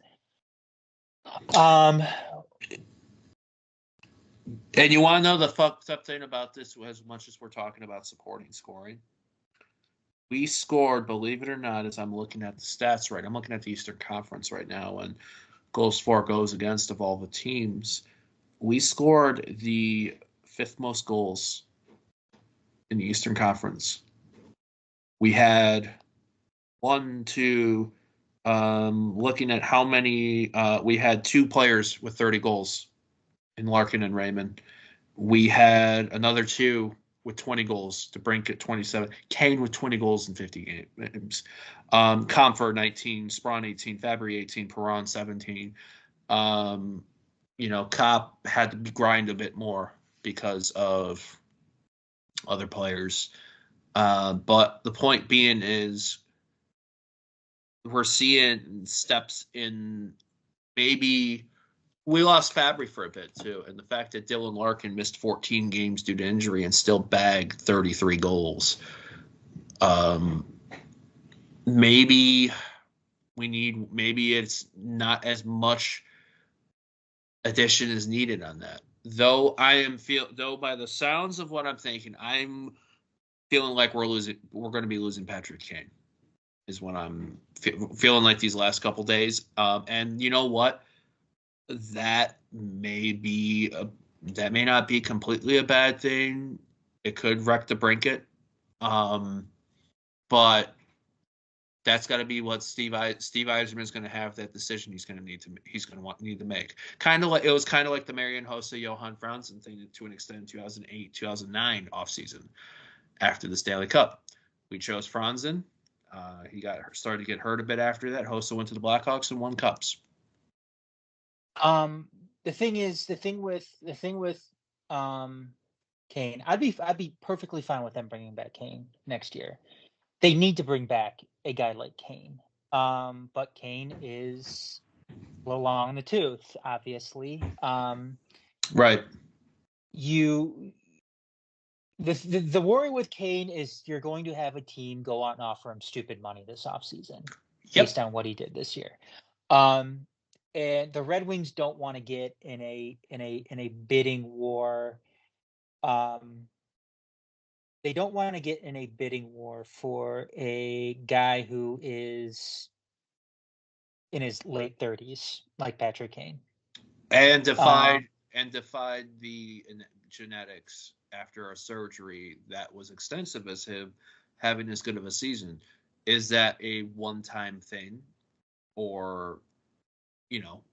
And you want to know the fucked up thing about this, as much as we're talking about supporting scoring? We scored, believe it or not, as I'm looking at the stats right. I'm looking at the Eastern Conference right now, and goals for, goes against of all the teams. We scored the fifth most goals in the Eastern Conference. We had looking at how many, we had two players with 30 goals in Larkin and Raymond. We had another two with 20 goals, to brink at 27. Kane with 20 goals in 50 games. Comfer 19, Sprawn 18, Fabry 18, Perron 17. Kopp had to grind a bit more because of other players. But the point being is, we're seeing steps in. Maybe we lost Fabry for a bit too, and the fact that Dylan Larkin missed 14 games due to injury and still bagged 33 goals. Maybe it's not as much addition is needed on that. Though by the sounds of what I'm thinking, I'm feeling like we're going to be losing Patrick Kane. is what I'm feeling like these last couple days. And you know what? That may not be completely a bad thing. It could wreck the brinket. But that's got to be what Steve Yzerman is going to have that decision he's going to need to make. Kind of like it was kind of like the Marian Hossa Johan Franzen thing to an extent, 2008 2009 offseason after the Stanley Cup. We chose Franzen. He started to get hurt a bit after that. Hossa went to the Blackhawks and won cups. The thing with Kane, I'd be perfectly fine with them bringing back Kane next year. They need to bring back a guy like Kane. But Kane is a little long in the tooth, obviously. Right. The worry with Kane is you're going to have a team go out and offer him stupid money this offseason based on what he did this year. And the Red Wings don't want to get in a bidding war. They don't want to get in a bidding war for a guy who is in his late 30s, like Patrick Kane, and defied the genetics after a surgery that was extensive as him having as good of a season. Is that a one-time thing, or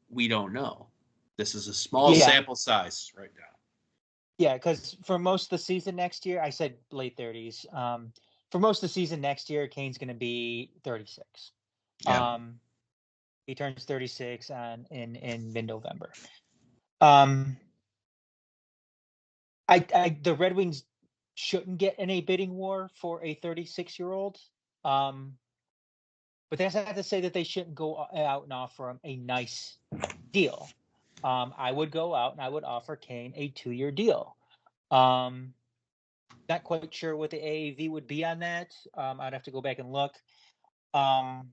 we don't know. This is a small sample size right now. Yeah, because for most of the season next year, I said late 30s. For most of the season next year, Kane's going to be 36. Yeah. He turns 36 in mid-November. The Red Wings shouldn't get in a bidding war for a 36-year-old. But that's not to say that they shouldn't go out and offer him a nice deal. I would go out and I would offer Kane a 2-year deal. Not quite sure what the AAV would be on that. I'd have to go back and look. But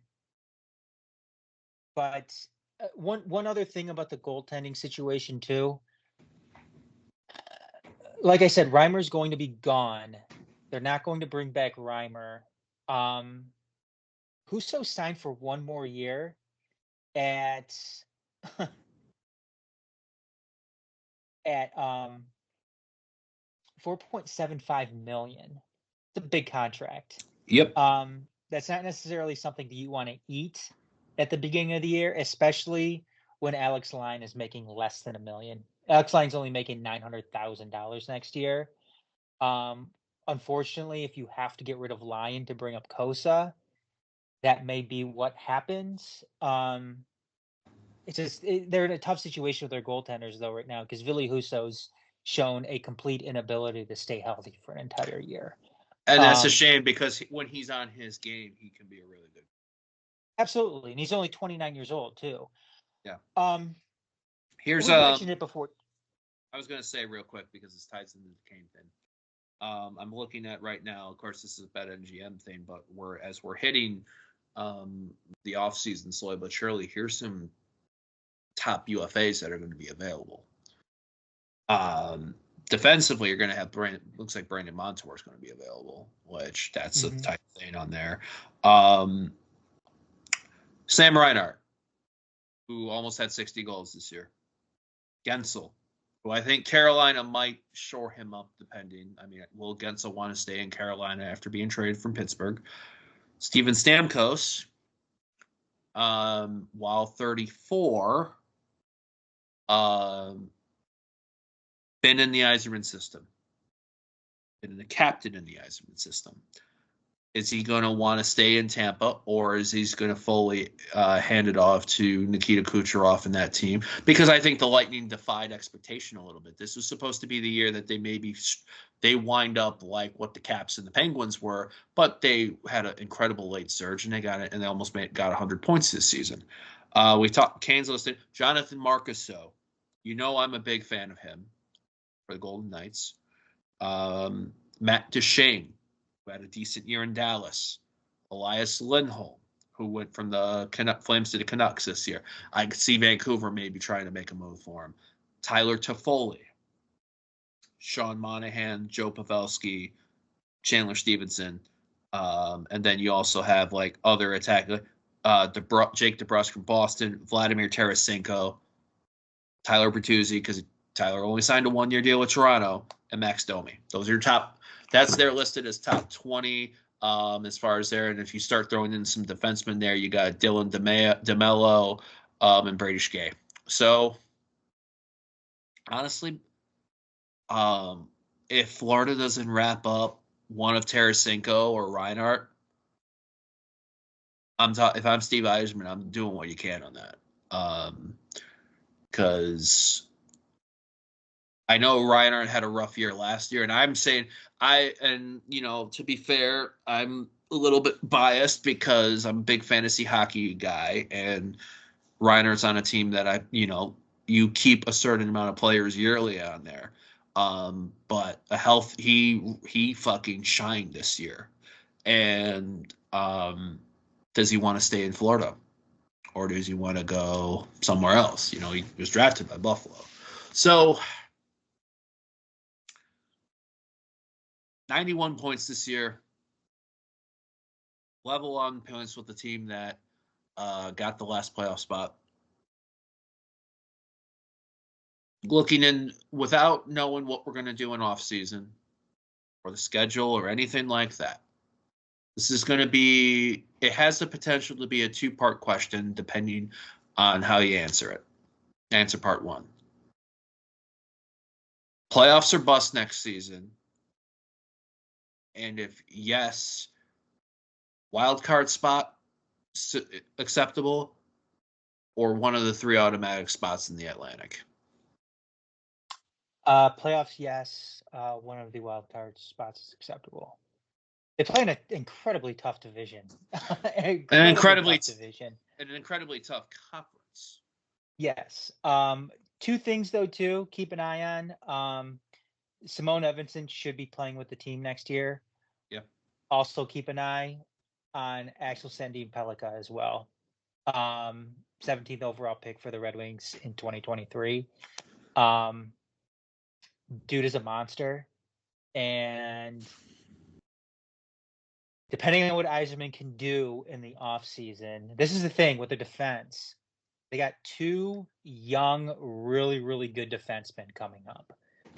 one other thing about the goaltending situation too. Like I said, Reimer's going to be gone. They're not going to bring back Reimer. Husso signed for one more year at $4.75 million. It's a big contract. Yep. That's not necessarily something that you want to eat at the beginning of the year, especially when Alex Line is making less than $1 million. Alex Line's only making $900,000 next year. Unfortunately, if you have to get rid of Lyon to bring up Kosa, that may be what happens. It's just they're in a tough situation with their goaltenders though right now because Ville Husso's shown a complete inability to stay healthy for an entire year. And that's a shame because when he's on his game, he can be a really good. Absolutely. And he's only 29 years old too. Yeah. We mentioned it before. I was going to say real quick because it's ties into the Kane thing. I'm looking at right now, of course, this is a BetMGM thing, but as we're hitting the offseason slowly but surely, here's some top UFAs that are going to be available. Defensively, you're going to have looks like Brandon Montour is going to be available, which that's a type thing on there. Sam Reinhart, who almost had 60 goals this year. Gensel, who I think Carolina might shore him up depending. I mean, will Gensel want to stay in Carolina after being traded from Pittsburgh? Steven Stamkos, while 34, been in the Yzerman system, been the captain in the Yzerman system. Is he going to want to stay in Tampa, or is he going to fully hand it off to Nikita Kucherov and that team? Because I think the Lightning defied expectation a little bit. This was supposed to be the year that they wind up like what the Caps and the Penguins were, but they had an incredible late surge and they got it, and they almost got 100 points this season. We talked Canes listed Jonathan Marchessault. I'm a big fan of him for the Golden Knights. Matt Duchene, who had a decent year in Dallas. Elias Lindholm, who went from the Flames to the Canucks this year. I could see Vancouver maybe trying to make a move for him. Tyler Toffoli, Sean Monahan, Joe Pavelski, Chandler Stevenson. And then you also have like other attack, Jake DeBrusk from Boston, Vladimir Tarasenko, Tyler Bertuzzi, because Tyler only signed a 1-year deal with Toronto, and Max Domi. Those are your top. That's they're listed as top 20 as far as there. And if you start throwing in some defensemen there, you got Dylan DeMello and Brady Skjei. So honestly, if Florida doesn't wrap up one of Tarasenko or Reinhart, if I'm Steve Yzerman, I'm doing what you can on that. Because I know Reinhart had a rough year last year, and I'm saying to be fair, I'm a little bit biased because I'm a big fantasy hockey guy, and Reinhart's on a team that you keep a certain amount of players yearly on there. But he fucking shined this year. And does he want to stay in Florida? Or does he want to go somewhere else? He was drafted by Buffalo. So 91 points this year. Level on points with the team that got the last playoff spot. Looking in without knowing what we're going to do in offseason or the schedule or anything like that. This is going to be, it has the potential to be a 2-part question depending on how you answer it. Answer part 1. Playoffs or bust next season. And if yes, wild card spot acceptable or one of the 3 automatic spots in the Atlantic? Playoffs, yes. One of the wild card spots is acceptable. They play in an incredibly tough division. An incredibly tough division. An incredibly tough conference. Yes. 2 things though too. Keep an eye on. Simone Evanson should be playing with the team next year. Yeah. Also keep an eye on Axel Sandin-Pellikka as well. 17th overall pick for the Red Wings in 2023. Dude is a monster, and depending on what Yzerman can do in the offseason, this is the thing with the defense. They got 2 young, really, really good defensemen coming up.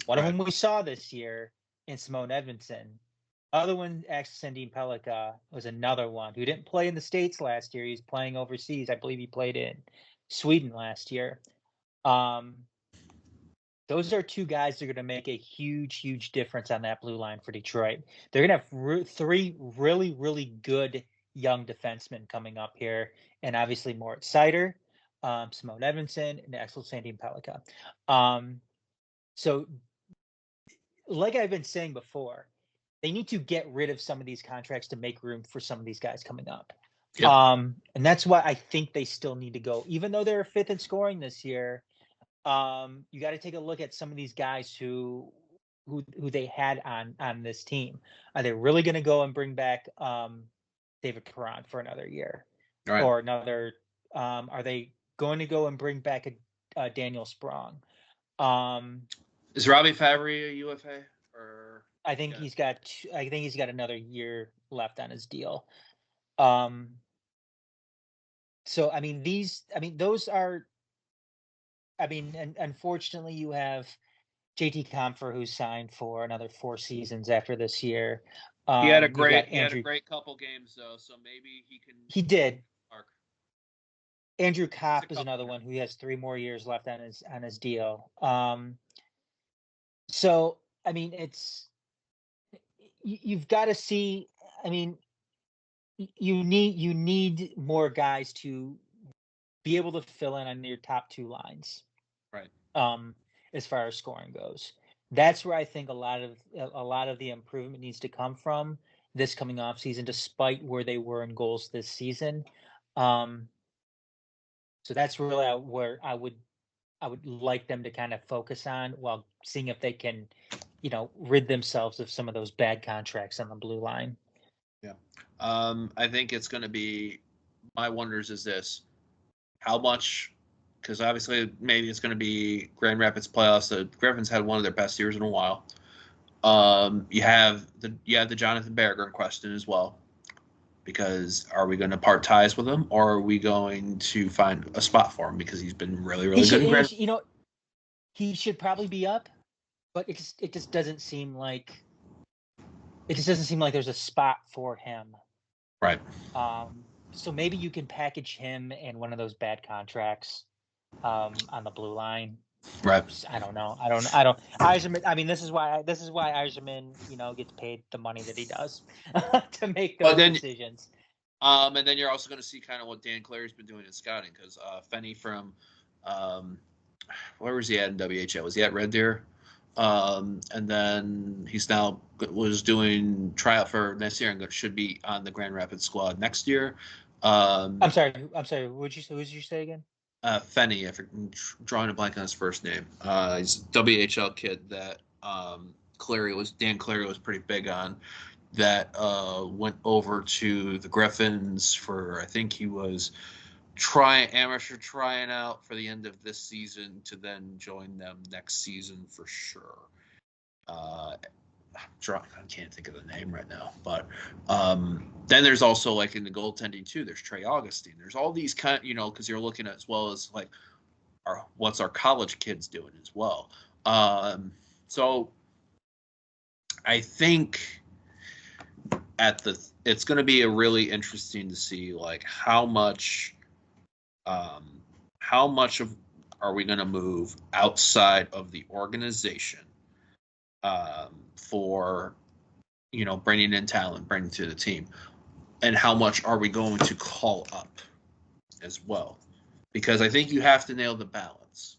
One of them we saw this year in Simone Edvinsson. Other one, Axel Sandin-Pellikka, was another one who didn't play in the States last year. He's playing overseas. I believe he played in Sweden last year. Those are 2 guys that are going to make a huge, huge difference on that blue line for Detroit. They're going to have 3 really, really good young defensemen coming up here. And obviously Moritz Seider, Simone Edvinsson, and Axel Sandin-Pellikka. So like I've been saying before, they need to get rid of some of these contracts to make room for some of these guys coming up. Yep. And that's why I think they still need to go. Even though they're 5th in scoring this year, you got to take a look at some of these guys who they had on this team. Are they really going to go and bring back David Perron for another year? Right. Or another are they going to go and bring back a Daniel Sprong? Is Robbie Fabry a UFA? Or I think he's got another year left on his deal. So those are. And unfortunately, you have JT Compher, who's signed for another 4 seasons after this year. He had a great couple games though, so maybe he can. He did. Andrew Kopp is another one who has 3 more years left on his deal. So it's you've got to see. You need more guys to be able to fill in on your top 2 lines. Right. As far as scoring goes, that's where I think a lot of the improvement needs to come from this coming off season, despite where they were in goals this season. So that's really where I would like them to kind of focus on while seeing if they can, rid themselves of some of those bad contracts on the blue line. Yeah. I think it's going to be, my wonders is this, how much, because obviously maybe it's going to be Grand Rapids playoffs. The Griffins had one of their best years in a while. You have the Jonathan Berggren question as well. Because are we going to part ties with him, or are we going to find a spot for him because he's been really, really good in Grand? He should probably be up, but it just doesn't seem like there's a spot for him. Right. So maybe you can package him in one of those bad contracts on the blue line. Right. I don't know. Yzerman, I mean, this is why Yzerman, gets paid the money that he does to make those decisions. And then you're also going to see kind of what Dan Clary's been doing in scouting, because Fenny from where was he at in WHL? Was he at Red Deer? And then he's now was doing tryout for next year and should be on the Grand Rapids squad next year. I'm sorry. Who did you say again? Fenny. I'm drawing a blank on his first name. He's a WHL kid that Dan Clary was pretty big on. That went over to the Griffins for, I think he was amateur trying out for the end of this season to then join them next season for sure. I can't think of the name right now, but then there's also, like, in the goaltending too, there's Trey Augustine. There's all these because you're looking at, as well as, like, what's our college kids doing as well. So I think it's going to be a really interesting to see, like, how much are we going to move outside of the organization for bringing in talent, bringing to the team, and how much are we going to call up as well, because I think you have to nail the balance.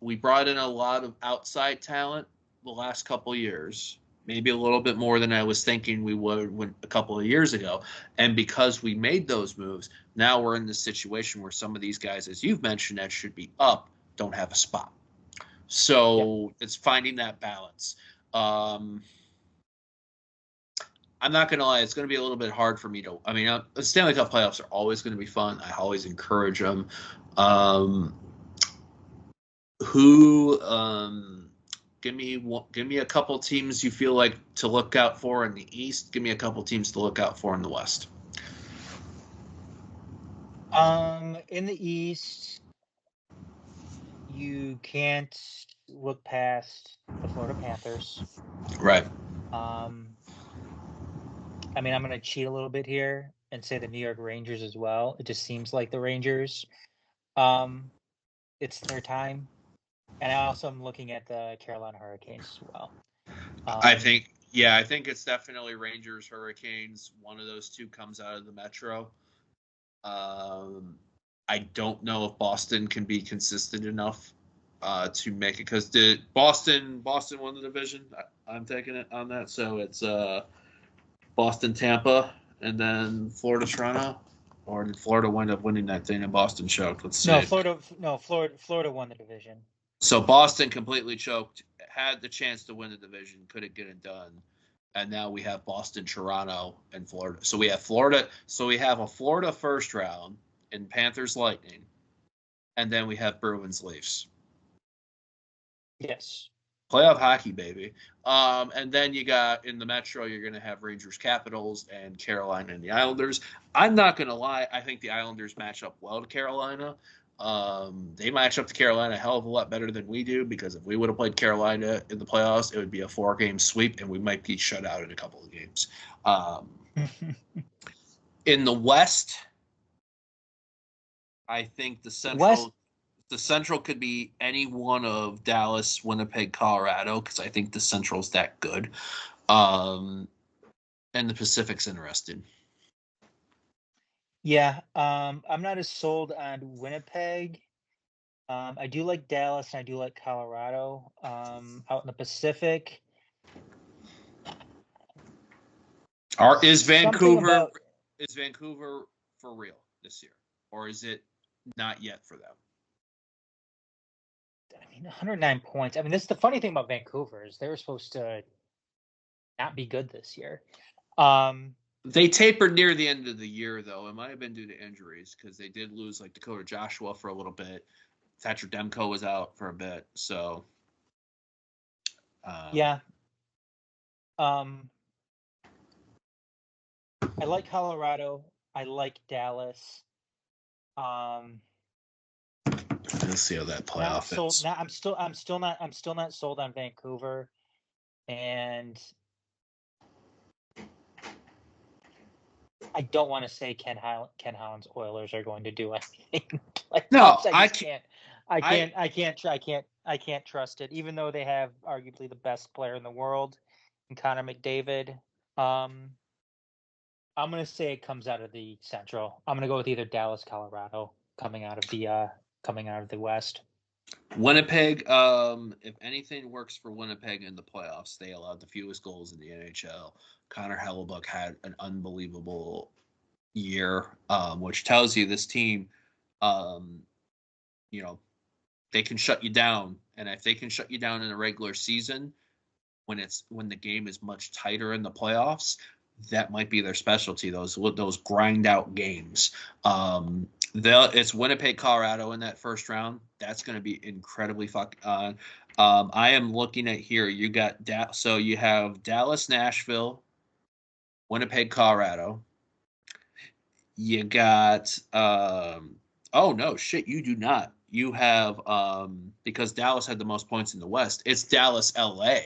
We brought in a lot of outside talent the last couple of years, maybe a little bit more than I was thinking we would a couple of years ago. And because we made those moves, now we're in this situation where some of these guys, as you've mentioned, that should be up, don't have a spot. So It's finding that balance. I'm not going to lie, it's going to be a little bit hard for me to. I mean, the Stanley Cup playoffs are always going to be fun. I always encourage them. Give me a couple teams you feel like to look out for in the East. Give me a couple teams to look out for in the West. In the East, you can't look past the Florida Panthers. Right. I mean, I'm going to cheat a little bit here and say the New York Rangers as well. It just seems like the Rangers, it's their time. And I also am looking at the Carolina Hurricanes as well. I think it's definitely Rangers, Hurricanes. One of those two comes out of the Metro. I don't know if Boston can be consistent enough to make it, because Boston won the division. I'm taking it on that. So it's Boston, Tampa, and then Florida, Toronto. Or did Florida wind up winning that thing and Boston choked? Let's see. Florida won the division. So Boston completely choked, had the chance to win the division, couldn't get it done. And now we have Boston, Toronto, and Florida. So we have Florida. So we have a Florida first round in Panthers Lightning. And then we have Bruins Leafs. Yes. Playoff hockey, baby. And then you got in the Metro, you're going to have Rangers, Capitals, and Carolina and the Islanders. I'm not going to lie. I think the Islanders match up well to Carolina. They match up to Carolina a hell of a lot better than we do, because if we would have played Carolina in the playoffs, it would be a 4-game sweep, and we might be shut out in a couple of games. In the West, I think the Central could be any one of Dallas, Winnipeg, Colorado, because I think the Central's that good. And the Pacific's interested. Yeah, I'm not as sold on Winnipeg. I do like Dallas and I do like Colorado. Out in the Pacific, is Vancouver for real this year, or is it not yet for them? I mean, 109 points. I mean, this is the funny thing about Vancouver is they were supposed to not be good this year. They tapered near the end of the year, though. It might have been due to injuries, because they did lose, like, Dakota Joshua for a little bit. Thatcher Demko was out for a bit, so. Yeah. I like Colorado. I like Dallas. Let's see how that Not playoff sold. is. Not, I'm still not sold on Vancouver, and I don't want to say Ken Holland's Oilers are going to do anything No, playoffs. I I just can't. can't. I I can't trust it. Even though they have arguably the best player in the world, in Connor McDavid. Um, I'm gonna say it comes out of the Central. I'm gonna go with either Dallas, Colorado, coming out of the West. Winnipeg. If anything works for Winnipeg in the playoffs, they allowed the fewest goals in the NHL. Connor Hellebuck had an unbelievable year, which tells you this team, um, you know, they can shut you down, and if they can shut you down in a regular season, when the game is much tighter in the playoffs, that might be their specialty. Those grind out games. It's Winnipeg, Colorado in that first round. That's going to be incredibly fucking on. I am looking at here. You got so you have Dallas, Nashville, Winnipeg, Colorado. You got oh no shit, you do not. You have because Dallas had the most points in the West. It's Dallas, LA.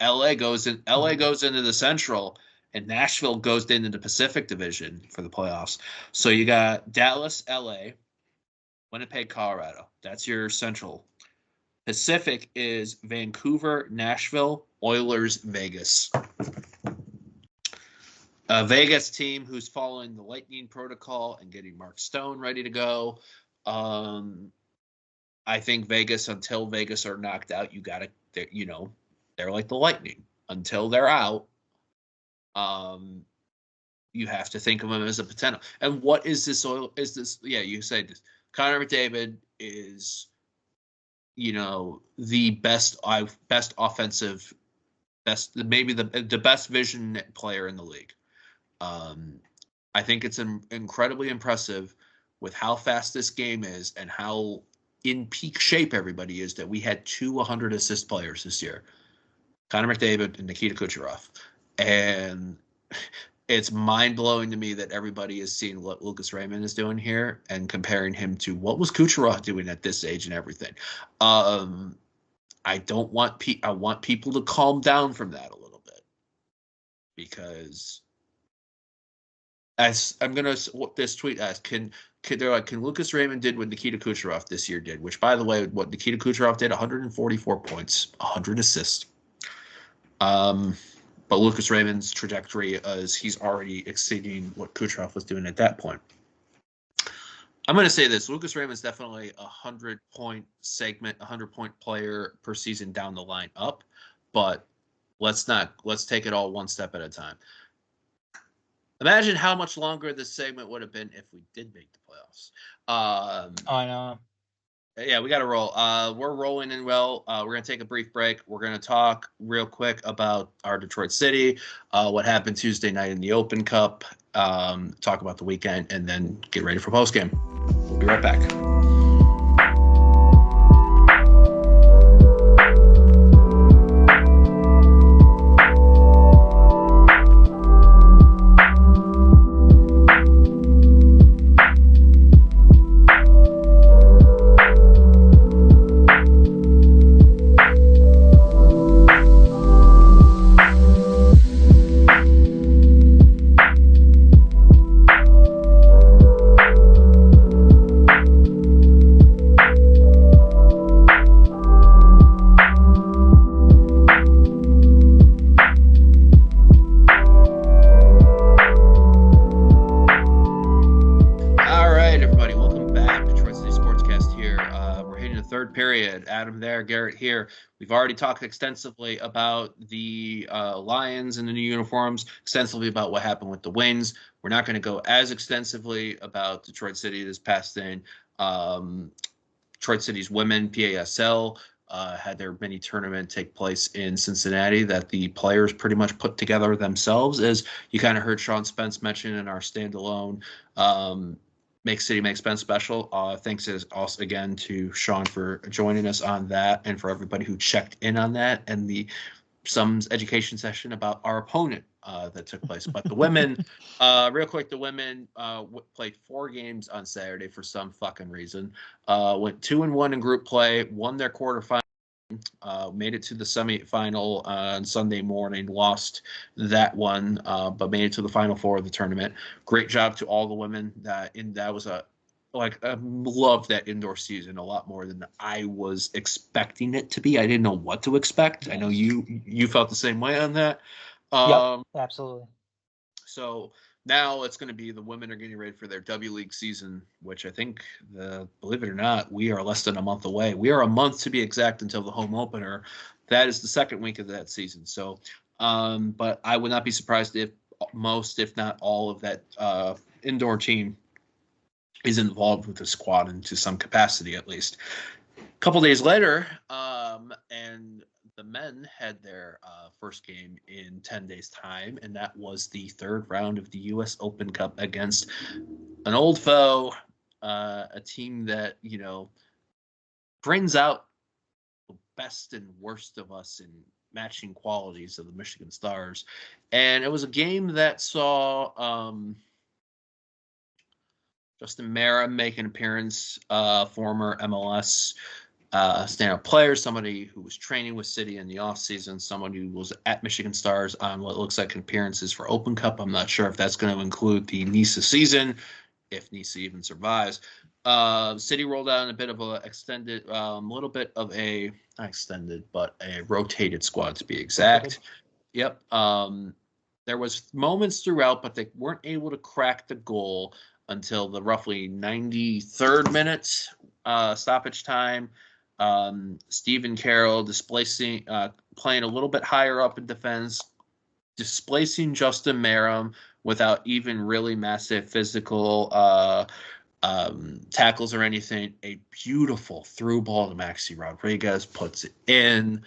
LA goes into the Central, and Nashville goes into the Pacific Division for the playoffs. So you got Dallas, LA, Winnipeg, Colorado. That's your Central. Pacific is Vancouver, Nashville, Oilers, Vegas. A Vegas team who's following the Lightning protocol and getting Mark Stone ready to go. I think Vegas, until Vegas are knocked out, they're like the Lightning. Until they're out, you have to think of them as a potential. And what is this oil? Is this? Yeah, you say this. Connor McDavid is, the best offensive, maybe the best vision player in the league. I think it's incredibly impressive with how fast this game is and how in peak shape everybody is that we had 200 assist players this year. Connor McDavid and Nikita Kucherov. And it's mind-blowing to me that everybody is seeing what Lucas Raymond is doing here and comparing him to what was Kucherov doing at this age and everything. I want people to calm down from that a little bit, because as I'm gonna what this tweet asked, can Lucas Raymond did what Nikita Kucherov this year did, which, by the way, what Nikita Kucherov did, 144 points, 100 assists. But Lucas Raymond's trajectory is he's already exceeding what Kucherov was doing at that point. I'm going to say this: Lucas Raymond's definitely a 100-point segment, 100-point player per season down the line up, but let's take it all one step at a time. Imagine how much longer this segment would have been if we did make the playoffs. I know. Yeah, we got to roll. We're rolling in well. We're going to take a brief break. We're going to talk real quick about our Detroit City, what happened Tuesday night in the Open Cup, talk about the weekend, and then get ready for postgame. We'll be right back. Adam there, Garret here. We've already talked extensively about the Lions and the new uniforms, extensively about what happened with the Wings. We're not going to go as extensively about Detroit City this past thing. Detroit City's women, PASL, had their mini tournament take place in Cincinnati that the players pretty much put together themselves, as you kind of heard Sean Spence mention in our standalone Make City Make Spence special. Thanks also again to Sean for joining us on that, and for everybody who checked in on that and the Sums education session about our opponent that took place. But the women, real quick, the women played 4 games on Saturday for some fucking reason. Went 2-1 in group play, won their quarterfinal. Made it to the semifinal on Sunday morning, lost that one, but made it to the final 4 of the tournament. Great job to all the women. That was I loved that indoor season a lot more than I was expecting it to be. I didn't know what to expect. Yes. I know you felt the same way on that. Yep, absolutely. So now it's going to be the women are getting ready for their W League season, which I think, believe it or not, we are less than a month away. We are a month to be exact until the home opener. That is the second week of that season. So, but I would not be surprised if most, if not all, of that indoor team is involved with the squad and to some capacity at least. A couple days later, and the men had their first game in 10 days' time, and that was the 3rd round of the U.S. Open Cup against an old foe, a team that, brings out the best and worst of us in matching qualities of the Michigan Stars. And it was a game that saw Justin Mara make an appearance, former MLS stand-up player, somebody who was training with City in the offseason, someone who was at Michigan Stars on what looks like appearances for Open Cup. I'm not sure if that's going to include the NISA season, if NISA even survives. City rolled out in a bit of a extended, little bit of a, not extended, but a rotated squad to be exact. Yep. There was moments throughout, but they weren't able to crack the goal until the roughly 93rd minute stoppage time. Stephen Carroll playing a little bit higher up in defense, displacing Justin Merrim without even really massive physical tackles or anything. A beautiful through ball to Maxi Rodriguez, puts it in.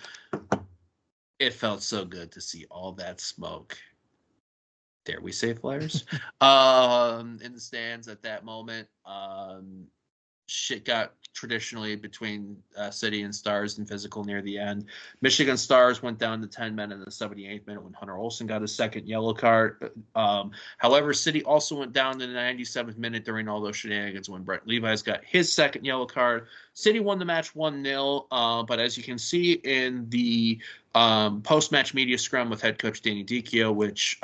It felt so good to see all that smoke. Dare we say flares? In the stands at that moment. Shit got traditionally between City and Stars and physical near the end. Michigan Stars went down to 10 men in the 78th minute when Hunter Olsen got his second yellow card. However, City also went down to the 97th minute during all those shenanigans when Brett Levi's got his second yellow card. City won the match 1-0, but as you can see in the post-match media scrum with head coach Danny Dicchio, which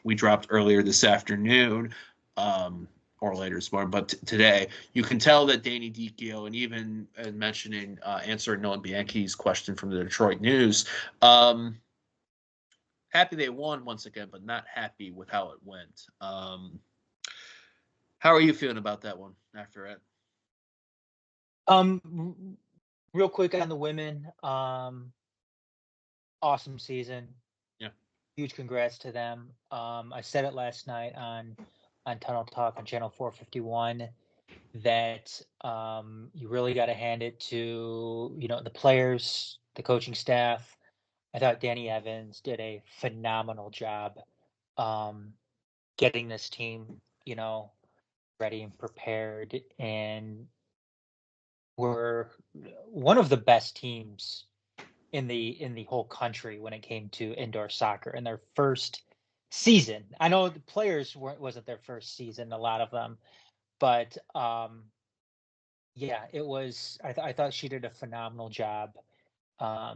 we dropped earlier this afternoon, or later this morning, but today, you can tell that Danny Dicchio, and even mentioning, answering Nolan Bianchi's question from the Detroit News, happy they won once again, but not happy with how it went. How are you feeling about that one after it? Real quick on the women, awesome season. Yeah. Huge congrats to them. I said it last night on Tunnel Talk on Channel 451 that you really got to hand it to, the players, the coaching staff. I thought Danny Evans did a phenomenal job getting this team, ready and prepared. And we're one of the best teams in the whole country when it came to indoor soccer in their first season. I know the players wasn't their first season, a lot of them, but yeah, it was. I thought she did a phenomenal job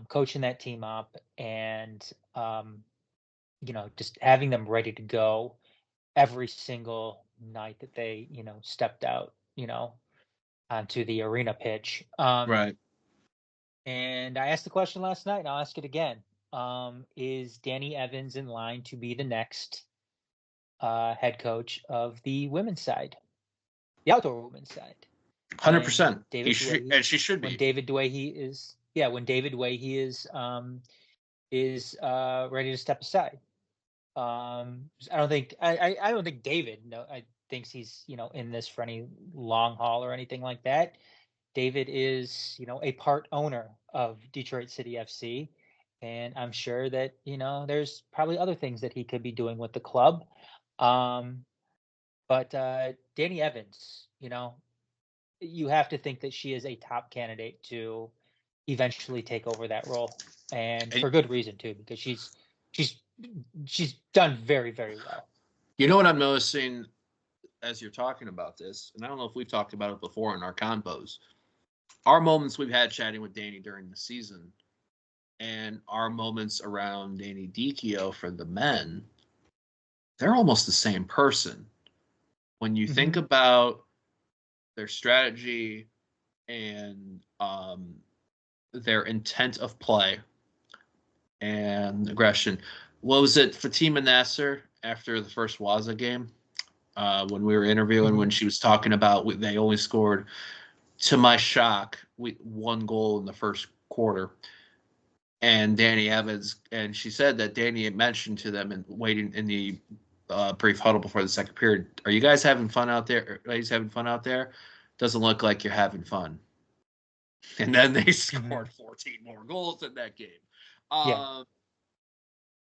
coaching that team up, and just having them ready to go every single night that they stepped out onto the arena pitch. Right. And I asked the question last night, and I'll ask it again. Is Danny Evans in line to be the next head coach of the women's side, the outdoor women's side? 100%. And she should be. When David Dwayhe is ready to step aside. I don't think David thinks he's in this for any long haul or anything like that. David is a part owner of Detroit City FC, and I'm sure that there's probably other things that he could be doing with the club. But Danny Evans, you have to think that she is a top candidate to eventually take over that role, and for good reason too, because she's she's done very, very well. You know what I'm noticing as you're talking about this, and I don't know if we've talked about it before in our combos, our moments we've had chatting with Danny during the season and our moments around Danny Dicchio for the men, they're almost the same person. When you think about their strategy and their intent of play and aggression. What was it, Fatima Nasser, after the first Waza game, when we were interviewing, when she was talking about they only scored, to my shock, one goal in the first quarter. And Danny Evans, and she said that Danny had mentioned to them and waiting in the brief huddle before the second period, are you guys having fun out there? Are you guys having fun out there? Doesn't look like you're having fun. And then they scored 14 more goals in that game.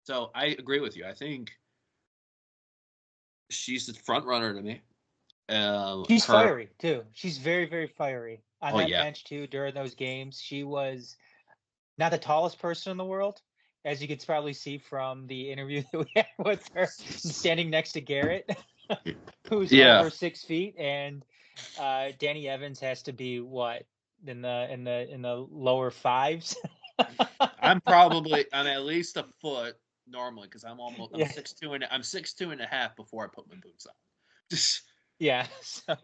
So I agree with you. I think she's the front runner to me. She's fiery too. She's very, very fiery on that yeah. bench too. During those games, she was not the tallest person in the world, as you could probably see from the interview that we had with her, standing next to Garret, who's over 6 feet, and Danny Evans has to be what, in the lower fives. I'm at least a foot normally, because I'm 6'2" and I'm 6'2" and a half before I put my boots on. Yeah. So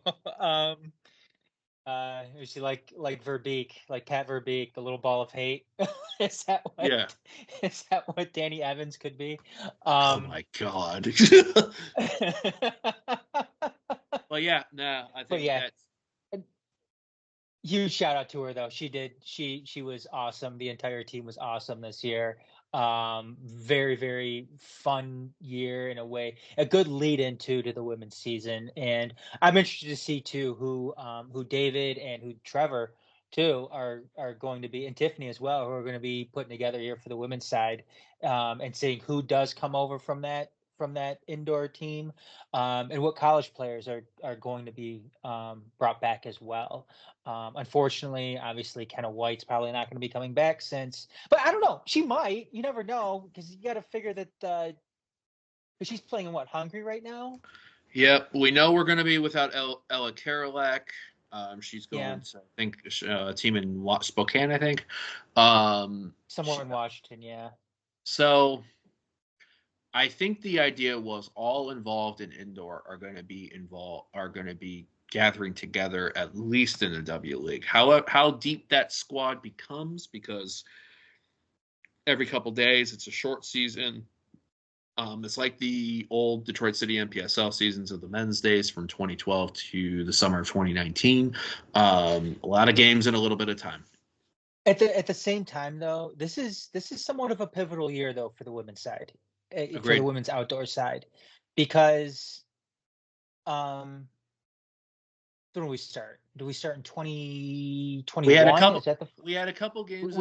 is she like Verbeek, like Pat Verbeek, the little ball of hate? Is that what Danny Evans could be? Oh my God. Well, yeah, no, I think that's huge shout out to her though. She was awesome. The entire team was awesome this year. Very, very fun year in a way, a good lead into to the women's season. And I'm interested to see too who David and who Trevor too are going to be, and Tiffany as well, who are going to be putting together here for the women's side, and seeing who does come over from that indoor team, and what college players are going to be brought back as well. Unfortunately, obviously, Kenna White's probably not going to be coming back but I don't know. She might. You never know, because you got to figure that she's playing in Hungary right now. Yep, we know we're going to be without Ella Karolak. She's going to, I think, a team in Spokane, I think. Somewhere in Washington, yeah. So I think the idea was all involved in indoor are going to be gathering together at least in the W League. How deep that squad becomes, because every couple days it's a short season. It's like the old Detroit City NPSL seasons of the men's days from 2012 to the summer of 2019. A lot of games in a little bit of time. At the same time, though, this is somewhat of a pivotal year, though, for the women's side, for the women's outdoor side, because when do we start? Do we start in 2021? We had a couple games. We had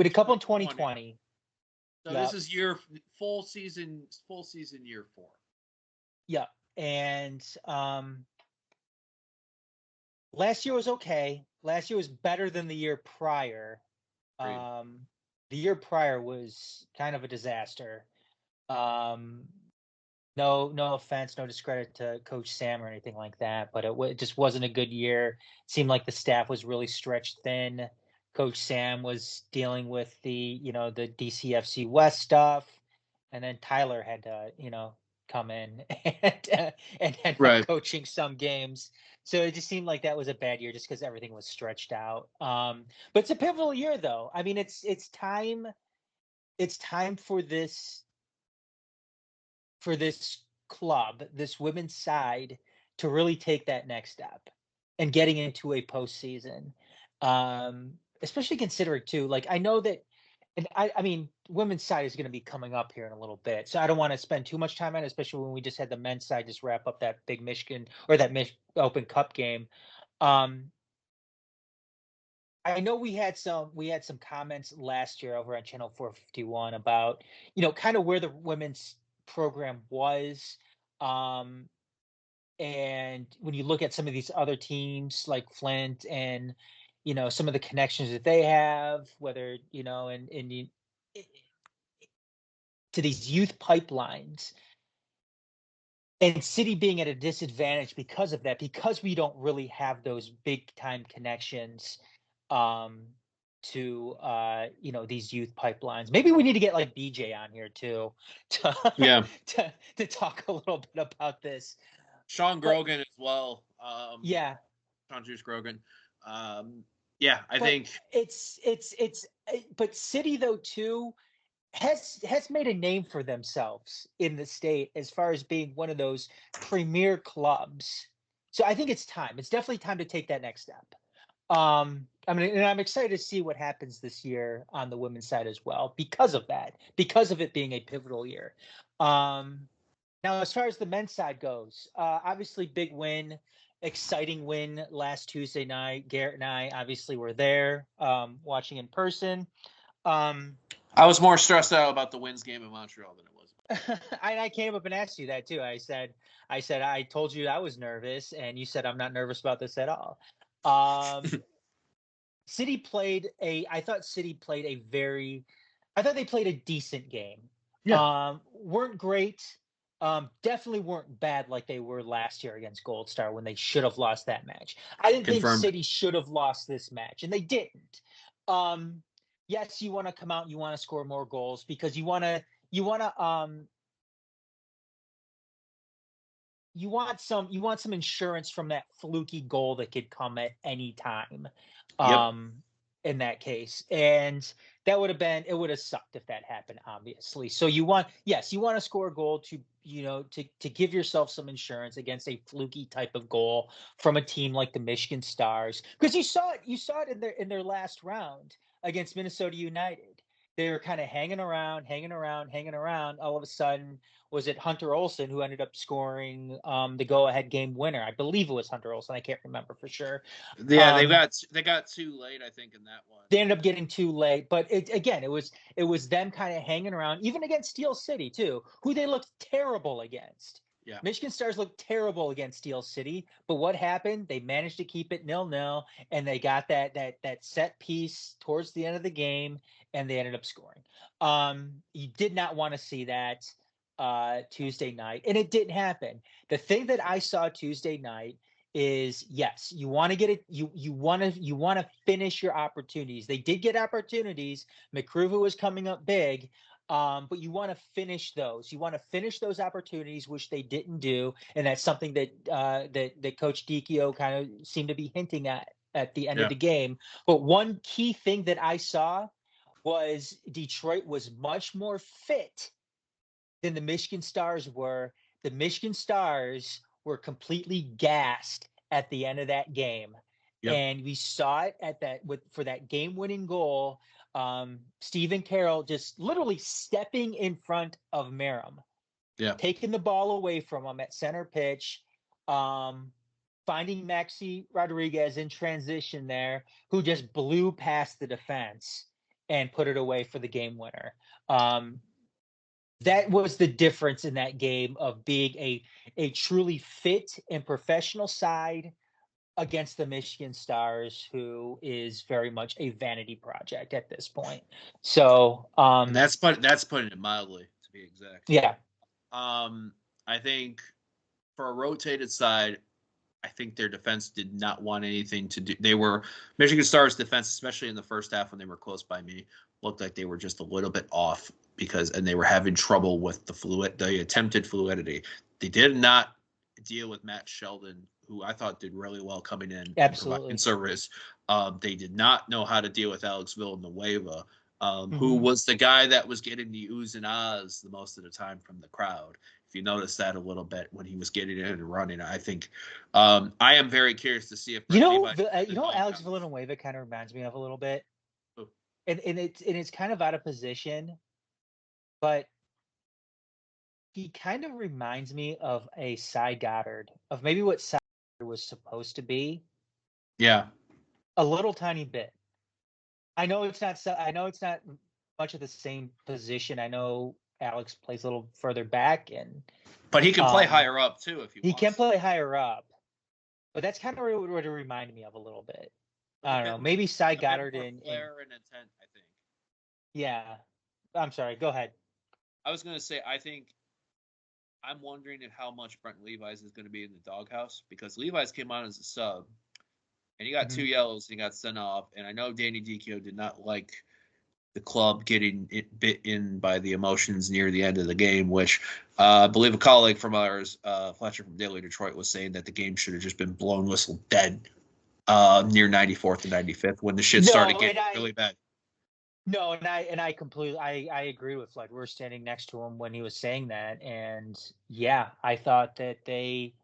a couple in 2020. So this is full season year 4. Yeah, and last year was okay. Last year was better than the year prior. The year prior was kind of a disaster. No offense, no discredit to Coach Sam or anything like that, but it just wasn't a good year. It seemed like the staff was really stretched thin. Coach Sam was dealing with the DCFC West stuff, and then Tyler had to, come in and end up coaching some games. So it just seemed like that was a bad year, just because everything was stretched out. But it's a pivotal year, though. I mean, it's time for this club, this women's side, to really take that next step and getting into a postseason. Especially considering too, like, I know that, and I mean, women's side is going to be coming up here in a little bit, so I don't want to spend too much time on it, especially when we just had the men's side just wrap up that big Michigan or that Open Cup game. I know we had some comments last year over on Channel 451 about, kind of where the women's program was. And when you look at some of these other teams like Flint and, some of the connections that they have, whether, and these youth pipelines, and City being at a disadvantage because of that, because we don't really have those big time connections to these youth pipelines. Maybe we need to get like BJ on here too to to talk a little bit about this. Sean Grogan as well. Yeah. Sean Juice Grogan. Yeah, I think it's but City though too has made a name for themselves in the state as far as being one of those premier clubs. So I think it's time. It's definitely time to take that next step. I mean, and I'm excited to see what happens this year on the women's side as well because of that, because of it being a pivotal year. Now, as far as the men's side goes, obviously big win, exciting win last Tuesday night. Garret and I obviously were there watching in person. I was more stressed out about the Winds game in Montreal than it was. I came up and asked you that too. I said I told you I was nervous, and you said I'm not nervous about this at all. City played I thought City played I thought they played a decent game. Yeah. Weren't great. Definitely weren't bad like they were last year against Gold Star when they should have lost that match. I didn't think City should have lost this match, and they didn't. Yes, you want to come out, you want to score more goals because you want some insurance from that fluky goal that could come at any time. In that case, and it would have sucked if that happened, obviously. So you want to score a goal to give yourself some insurance against a fluky type of goal from a team like the Michigan Stars, because you saw it in their last round against Minnesota United. They were kind of hanging around. All of a sudden, was it Hunter Olsen who ended up scoring the go-ahead game winner? I believe it was Hunter Olsen. I can't remember for sure. Yeah, they got too late, I think, in that one. They ended up getting too late, but it was them kind of hanging around, even against Steel City too, who they looked terrible against. Yeah. Michigan Stars looked terrible against Steel City, but what happened? They managed to keep it 0-0, and they got that set piece towards the end of the game, and they ended up scoring. You did not want to see that Tuesday night, and it didn't happen. The thing that I saw Tuesday night is, yes, you want to get it. You want to finish your opportunities. They did get opportunities. McCruva was coming up big. But you want to finish those. You want to finish those opportunities, which they didn't do, and that's something that Coach Dicchio kind of seemed to be hinting at the end of the game. But one key thing that I saw was Detroit was much more fit than the Michigan Stars were. The Michigan Stars were completely gassed at the end of that game, and we saw it for that game-winning goal. Stephen Carroll just literally stepping in front of Merrim, taking the ball away from him at center pitch, finding Maxi Rodriguez in transition there, who just blew past the defense and put it away for the game winner. That was the difference in that game of being a truly fit and professional side against the Michigan Stars, who is very much a vanity project at this point. So that's putting it mildly, to be exact. Yeah. I think for a rotated side, I think their defense did not want anything to do. Michigan Stars defense, especially in the first half when they were close by me, looked like they were just a little bit off and they were having trouble with the attempted fluidity. They did not deal with Matt Sheldon, who I thought did really well coming in and providing service. They did not know how to deal with Alex Villanueva, who was the guy that was getting the oohs and ahs the most of the time from the crowd. If you notice that a little bit when he was getting in and running, I think I am very curious to see if Alex Villanueva kind of reminds me of a little bit, and it's kind of out of position, but he kind of reminds me of a Cy Goddard, of maybe what Cy Goddard was supposed to be. Yeah. A little tiny bit. I know it's not much of the same position. I know Alex plays a little further back, but he can play higher up too if he can play higher up. But that's kind of what it reminded me of a little bit. I don't know. Maybe Cy Goddard and intent, I think. Yeah. I'm sorry. Go ahead. I was going to say, I'm wondering if how much Brent Levi's is going to be in the doghouse, because Levi's came on as a sub, and he got 2 yellows, and he got sent off. And I know Danny Dichio did not like the club getting bit in by the emotions near the end of the game, which I believe a colleague from ours, Fletcher from Daily Detroit, was saying that the game should have just been blown whistle dead near 94th and 95th when the shit started getting really bad. No, and I completely I agree with Fletcher. We're standing next to him when he was saying that, and yeah, I thought that they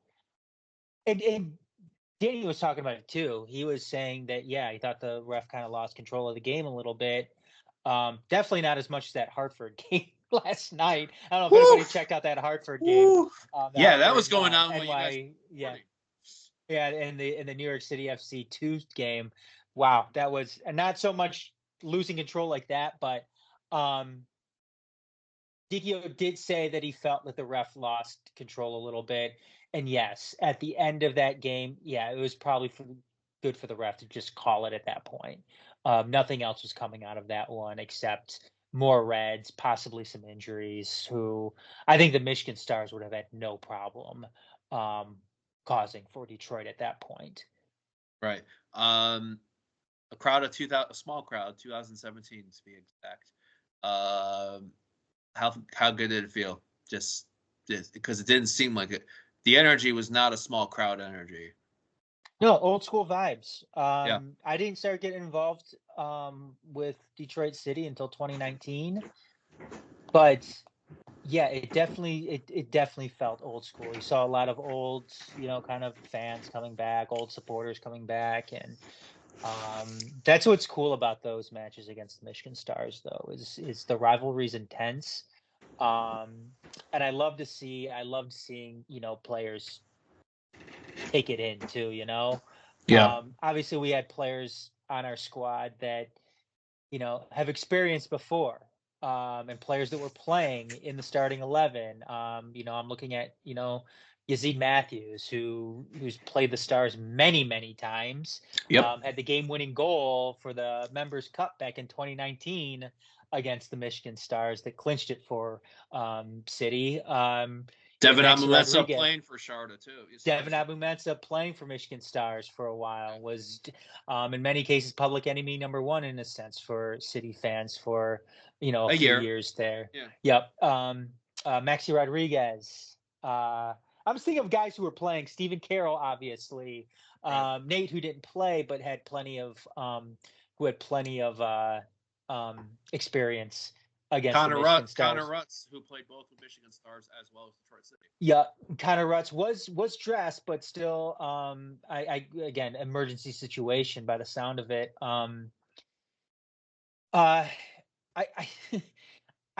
and Danny was talking about it too. He was saying that he thought the ref kind of lost control of the game a little bit. Definitely not as much as that Hartford game last night. I don't know if anybody checked out that Hartford game. That was going on when NY, in the New York City FC 2 game. Wow, that was, and not so much losing control like that, but Dichio did say that he felt that the ref lost control a little bit. And yes, at the end of that game, it was probably good for the ref to just call it at that point. Nothing else was coming out of that one except more reds, possibly some injuries, who I think the Michigan Stars would have had no problem causing for Detroit at that point. Right. A crowd of 2,000, a small crowd, 2017 to be exact. How good did it feel? Just because it didn't seem like it. The energy was not a small crowd energy. No, old school vibes. I didn't start getting involved with Detroit City until 2019, but it definitely felt old school. You saw a lot of old, kind of fans coming back, old supporters coming back, and that's what's cool about those matches against the Michigan Stars, though, is the rivalry's intense. And I loved seeing, players take it in too, obviously we had players on our squad that, have experienced before, and players that were playing in the starting 11. I'm looking at, Yazid Matthews, who's played the Stars many, many times. Had the game-winning goal for the Members Cup back in 2019 against the Michigan Stars that clinched it for City. Devin Abumetsa playing for Sharda too. Devin Abumetsa playing for Michigan Stars for a while was, in many cases, public enemy number one in a sense for City fans for a few years there. Yep. Maxi Rodriguez. I was thinking of guys who were playing. Stephen Carroll, obviously. Right. Nate, who didn't play but had plenty of experience against the Michigan Stars. Connor Rutz, who played both with Michigan Stars as well as Detroit City. Yeah, Connor Rutz was dressed, but still, again, emergency situation by the sound of it. I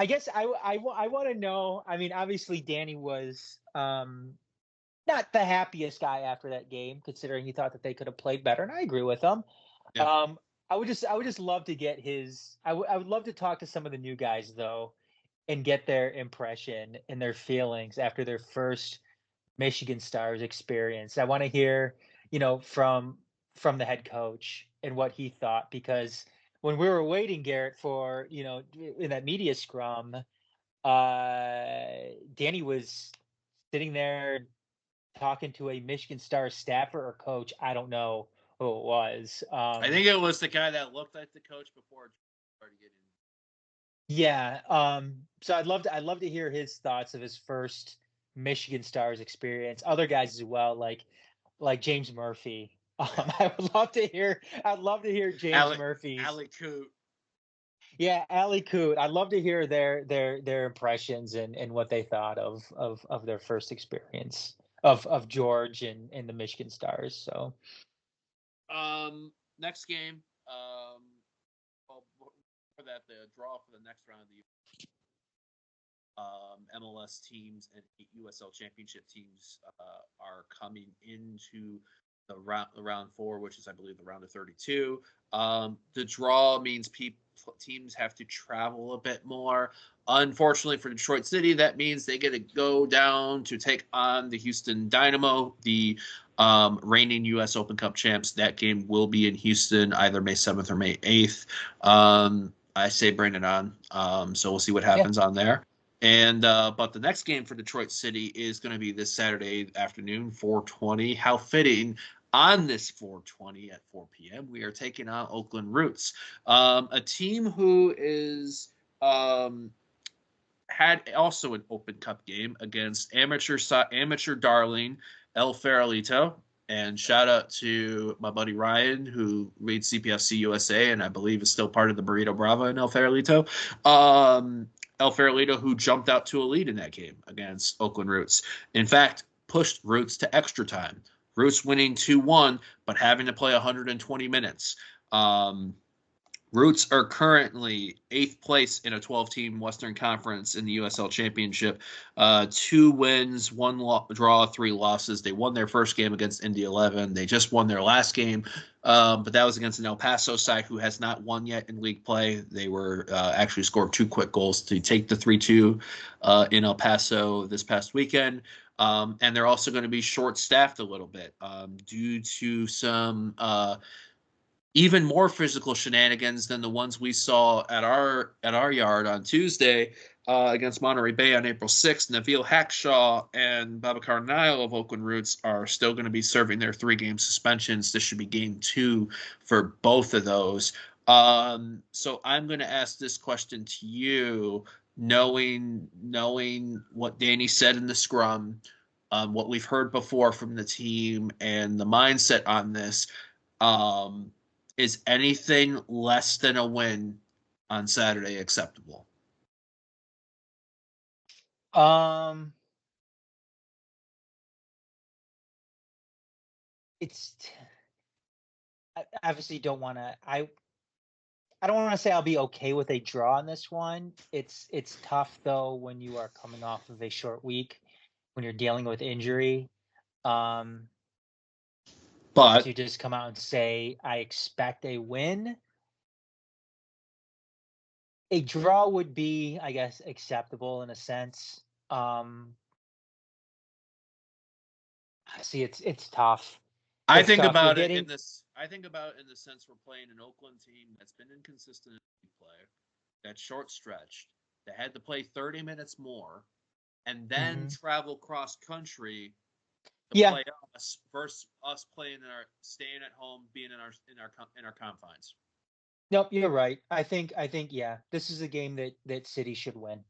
guess I want to know. I mean, obviously, Danny was not the happiest guy after that game, considering he thought that they could have played better, and I agree with him. Yeah. I would just love to get his. I would love to talk to some of the new guys though, and get their impression and their feelings after their first Michigan Stars experience. I want to hear, from the head coach and what he thought, because when we were waiting, Garrett, for in that media scrum, Danny was sitting there talking to a Michigan Stars staffer or coach. I don't know who it was. I think it was the guy that looked like the coach before it started getting. Yeah. So I'd love to hear his thoughts of his first Michigan Stars experience. Other guys as well, like James Murphy. I'd love to hear James Murphy. Ali Coot. Yeah, Ali Coot. I'd love to hear their impressions and what they thought of their first experience of George and the Michigan Stars. So next game, for that, the draw for the next round of the MLS teams and USL Championship teams are coming into the round 4, which is, I believe, the round of 32. The draw means teams have to travel a bit more. Unfortunately for Detroit City, that means they get to go down to take on the Houston Dynamo, the reigning U.S. Open Cup champs. That game will be in Houston either May 7th or May 8th. I say bring it on. So we'll see what happens on there. And but the next game for Detroit City is going to be this Saturday afternoon, 4:20. How fitting! On this 4:20 at 4 p.m., we are taking on Oakland Roots, a team who is had also an Open Cup game against amateur darling El Farolito. And shout out to my buddy Ryan, who leads CPFC USA, and I believe is still part of the Burrito Brava in El Farolito. El Farolito, who jumped out to a lead in that game against Oakland Roots. In fact, pushed Roots to extra time. Roots winning 2-1, but having to play 120 minutes. Roots are currently 8th place in a 12-team Western Conference in the USL Championship. 2 wins, 1 draw, 3 losses. They won their first game against Indy 11. They just won their last game, but that was against an El Paso side who has not won yet in league play. They were actually scored 2 quick goals to take the 3-2 in El Paso this past weekend. And they're also going to be short-staffed a little bit due to some even more physical shenanigans than the ones we saw at our yard on Tuesday against Monterey Bay on April 6th. Nabil Hackshaw and Babacar Nile of Oakland Roots are still going to be serving their 3-game suspensions. This should be game 2 for both of those. So I'm going to ask this question to you, knowing what Danny said in the scrum, what we've heard before from the team, and the mindset on this. Is anything less than a win on Saturday acceptable? It's I obviously don't want to. I don't want to say I'll be okay with a draw on this one. It's tough though when you are coming off of a short week, when you're dealing with injury. But to just come out and say I expect a win. A draw would be, I guess, acceptable in a sense. See, it's tough. I It's think tough. about it in this. I think about it in the sense we're playing an Oakland team that's been inconsistent in play, that's short stretched, that had to play 30 minutes more, and then travel cross country to play us versus us playing staying at home, being in our confines. Nope, you're right. I think yeah, this is a game that City should win.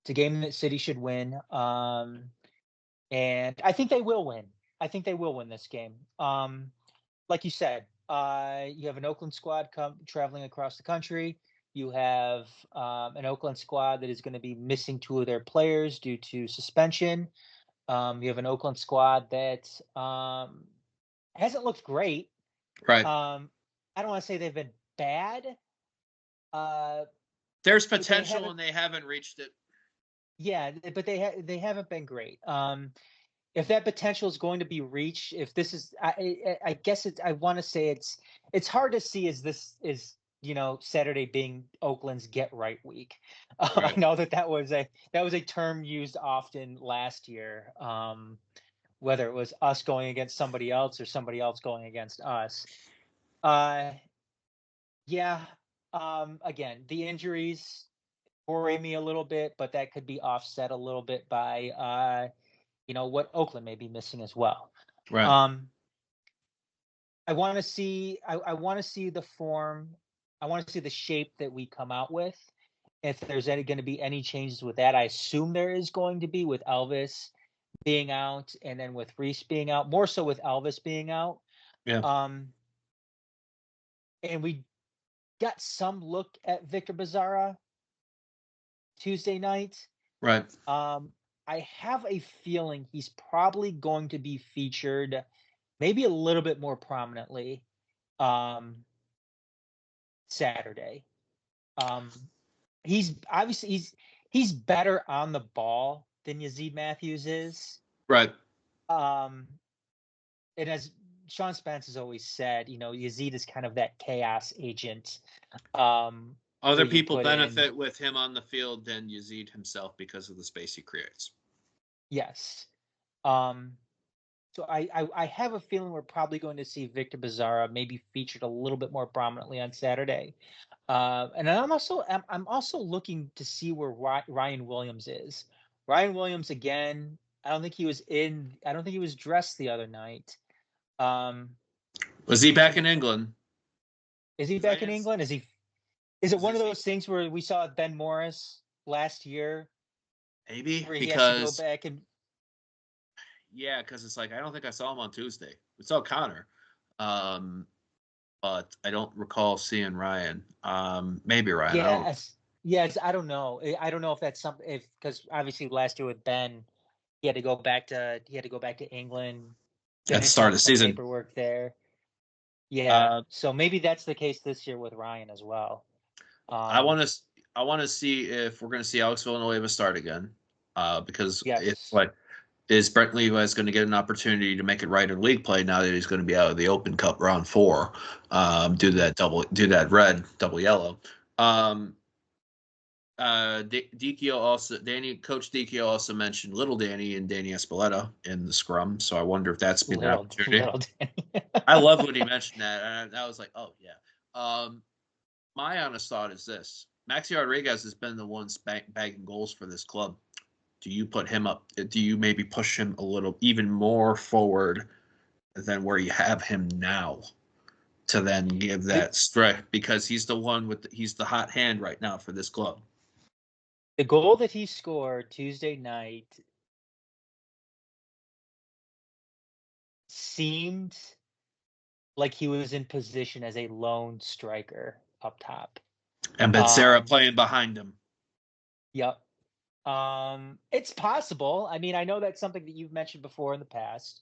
It's a game that City should win. And I think they will win. I think they will win this game. Like you said, you have an Oakland squad traveling across the country. You have an Oakland squad that is going to be missing 2 of their players due to suspension. You have an Oakland squad that hasn't looked great. Right. I don't want to say they've been bad. There's potential and they haven't reached it. Yeah, but they haven't been great. If that potential is going to be reached, if this is, I guess it's, I want to say it's hard to see as this is, Saturday being Oakland's get right week. Right. I know that was a term used often last year, whether it was us going against somebody else or somebody else going against us. Yeah. Again, the injuries worry me a little bit, but that could be offset a little bit by what Oakland may be missing as well. Right. I want to see the form. I want to see the shape that we come out with. If there's going to be any changes with that, I assume there is going to be with Elvis being out and then with Reese being out, more so with Elvis being out. Yeah. And we got some look at Victor Bizarra Tuesday night. Right. I have a feeling he's probably going to be featured maybe a little bit more prominently Saturday. He's obviously he's better on the ball than Yazid Matthews is. Right. And as Sean Spence has always said, Yazid is kind of that chaos agent. Other people benefit with him on the field than Yazid himself because of the space he creates. Yes. So I have a feeling we're probably going to see Victor Bizarra maybe featured a little bit more prominently on Saturday. And I'm also looking to see where Ryan Williams is. Ryan Williams again. I don't think he was dressed the other night. Was he back in England? Is he back in England? Is it one of those things where we saw Ben Morris last year? Maybe where he because has to go back and because it's like I don't think I saw him on Tuesday. We saw Connor, but I don't recall seeing Ryan. Maybe Ryan. Yes. I don't know. I don't know if that's something because obviously last year with Ben, he had to go back to England. At the start of the season. Paperwork there. Yeah. So maybe that's the case this year with Ryan as well. I want to see if we're going to see Alex Villanueva start again, because it's like, is Brent Levi's going to get an opportunity to make it right in league play now that he's going to be out of the Open Cup round 4, do that red double yellow. Coach Dicchio also mentioned Little Danny and Danny Espeleta in the scrum, so I wonder if that's been an opportunity. I love when he mentioned that, and I was like, oh yeah. My honest thought is this: Maxi Rodriguez has been the one bagging goals for this club. Do you put him up? Do you maybe push him a little even more forward than where you have him now to then give that strike? Because he's the one he's the hot hand right now for this club. The goal that he scored Tuesday night seemed like he was in position as a lone striker up top. And Becerra playing behind him. Yep. It's possible. I mean, I know that's something that you've mentioned before in the past.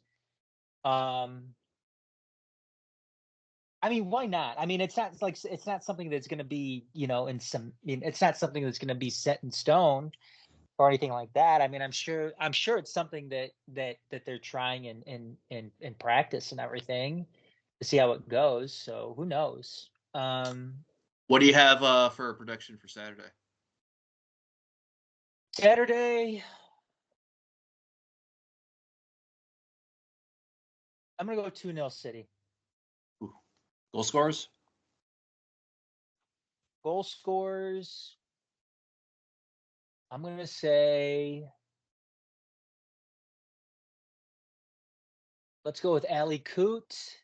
I mean, why not? I mean, it's not something that's going to be, it's not something that's going to be set in stone or anything like that. I mean, I'm sure it's something that they're trying in practice and everything to see how it goes. So who knows? What do you have for a prediction for Saturday? I'm going to go 2-0 City. Ooh. Goal scores? I'm going to say, let's go with Ali Coote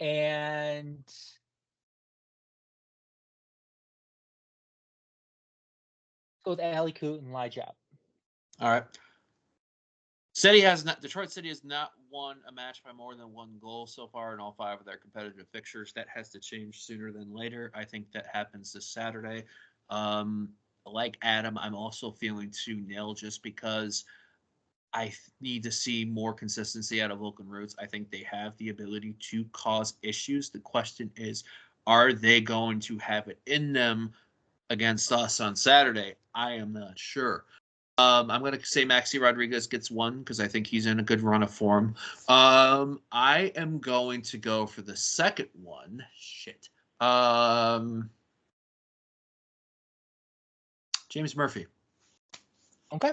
and Ali Coote and Lijap. All right. Detroit City has not won a match by more than 1 goal so far in all 5 of their competitive fixtures. That has to change sooner than later. I think that happens this Saturday. Like Adam, I'm also feeling 2-0 just because I need to see more consistency out of Vulcan Roots. I think they have the ability to cause issues. The question is, are they going to have it in them against us on Saturday? I am not sure. I'm going to say Maxi Rodriguez gets 1 because I think he's in a good run of form. I am going to go for the second one. James Murphy. Okay.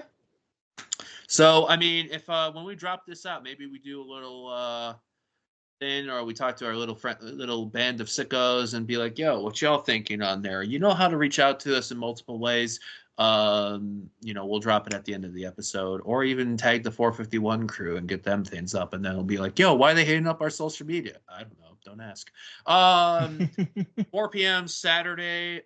So, I mean, if when we drop this out, maybe we do a little thing, or we talk to our little band of sickos and be like, yo, what y'all thinking on there? You know how to reach out to us in multiple ways. We'll drop it at the end of the episode, or even tag the 451 crew and get them things up, and then it'll be like, yo, why are they hitting up our social media? I don't know. Don't ask. 4 p.m. Saturday.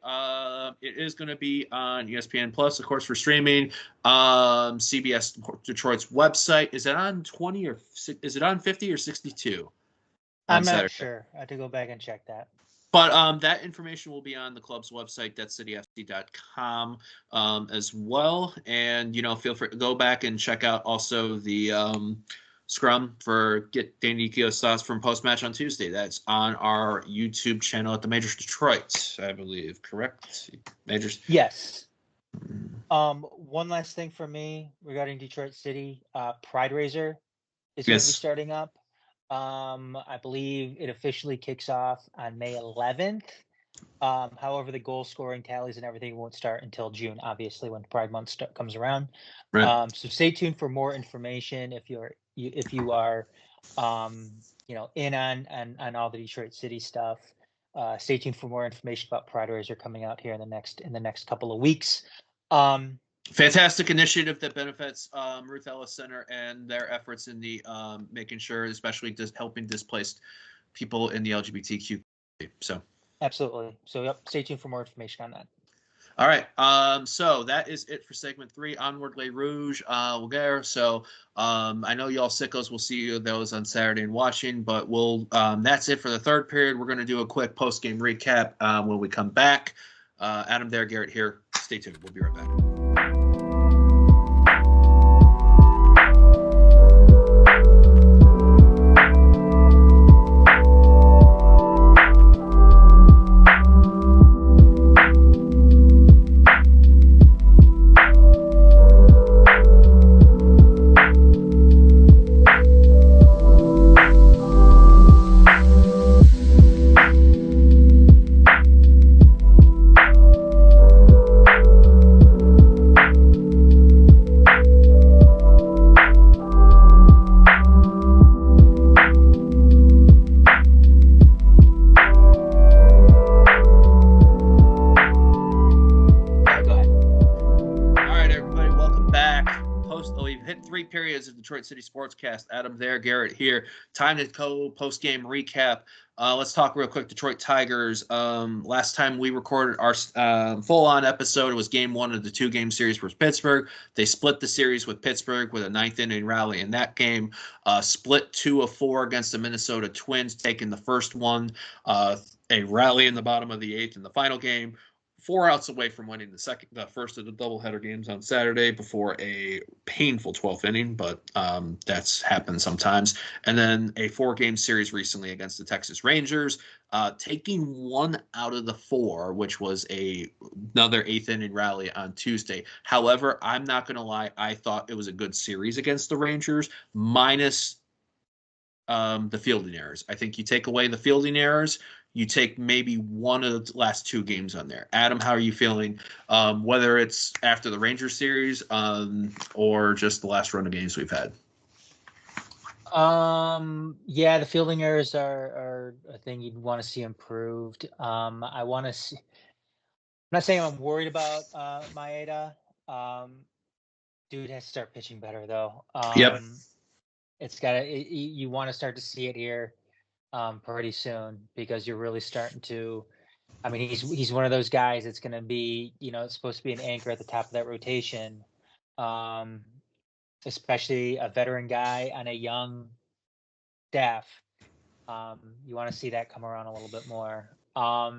It is going to be on ESPN Plus, of course, for streaming. CBS Detroit's website. Is it on 20 or is it on 50 or 62? I'm not sure. I have to go back and check that. But that information will be on the club's website, thatcityfc.com, as well. And, feel free to go back and check out also the scrum for Get Danny Dicchio's thoughts from post-match on Tuesday. That's on our YouTube channel at the Majors Detroit, I believe. Correct? Majors? Yes. One last thing for me regarding Detroit City. Pride Raiser is going to be starting up. I believe it officially kicks off on May 11th. However, the goal scoring tallies and everything won't start until June, obviously, when Pride Month comes around. Right. So stay tuned for more information. If you're if you are, in on all the Detroit City stuff. Stay tuned for more information about Pride Raiser coming out here in the next couple of weeks. Fantastic initiative that benefits Ruth Ellis Center and their efforts in the making sure, especially just helping displaced people in the LGBTQ community. So absolutely. So yep, stay tuned for more information on that. All right. So that is it for segment 3. Onward, Les Rouges. We'll get there. So I know y'all sickos will see those on Saturday and watching, but we'll that's it for the third period. We're going to do a quick post-game recap when we come back. Adam there, Garrett here. Stay tuned. We'll be right back. Detroit City Sportscast. Adam there, Garrett here. Time to go post-game recap. Let's talk real quick. Detroit Tigers. Last time we recorded our full-on episode, it was game 1 of the 2-game series versus Pittsburgh. They split the series with Pittsburgh with a 9th-inning rally in that game. Split 2 of 4 against the Minnesota Twins, taking the first one. A rally in the bottom of the 8th in the final game. 4 outs away from winning the first of the doubleheader games on Saturday before a painful 12th inning, but that's happened sometimes. And then a 4-game series recently against the Texas Rangers, taking 1 out of the 4, which was another 8th inning rally on Tuesday. However, I'm not going to lie, I thought it was a good series against the Rangers, minus the fielding errors. I think you take away the fielding errors, you take maybe one of the last 2 games on there. Adam, how are you feeling? Whether it's after the Rangers series or just the last run of games we've had? Yeah, the fielding errors are a thing you'd want to see improved. I want to see. I'm not saying I'm worried about Maeda. Dude has to start pitching better though. Yep. It's you want to start to see it here pretty soon, because you're really starting to. I mean, he's one of those guys that's going to be, it's supposed to be an anchor at the top of that rotation, especially a veteran guy on a young staff. You want to see that come around a little bit more. I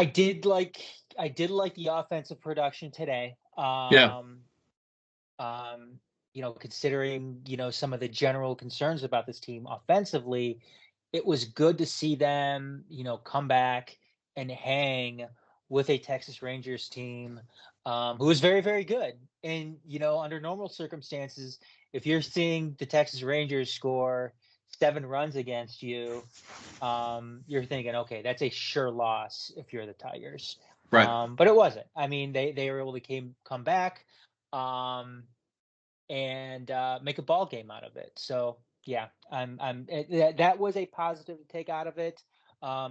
did like the offensive production today. Yeah. Considering, some of the general concerns about this team offensively, it was good to see them, come back and hang with a Texas Rangers team who is very, very good. And, under normal circumstances, if you're seeing the Texas Rangers score 7 runs against you, you're thinking, okay, that's a sure loss if you're the Tigers. Right. But it wasn't. I mean, they were able to come back. And make a ball game out of it. So yeah, that was a positive to take out of it.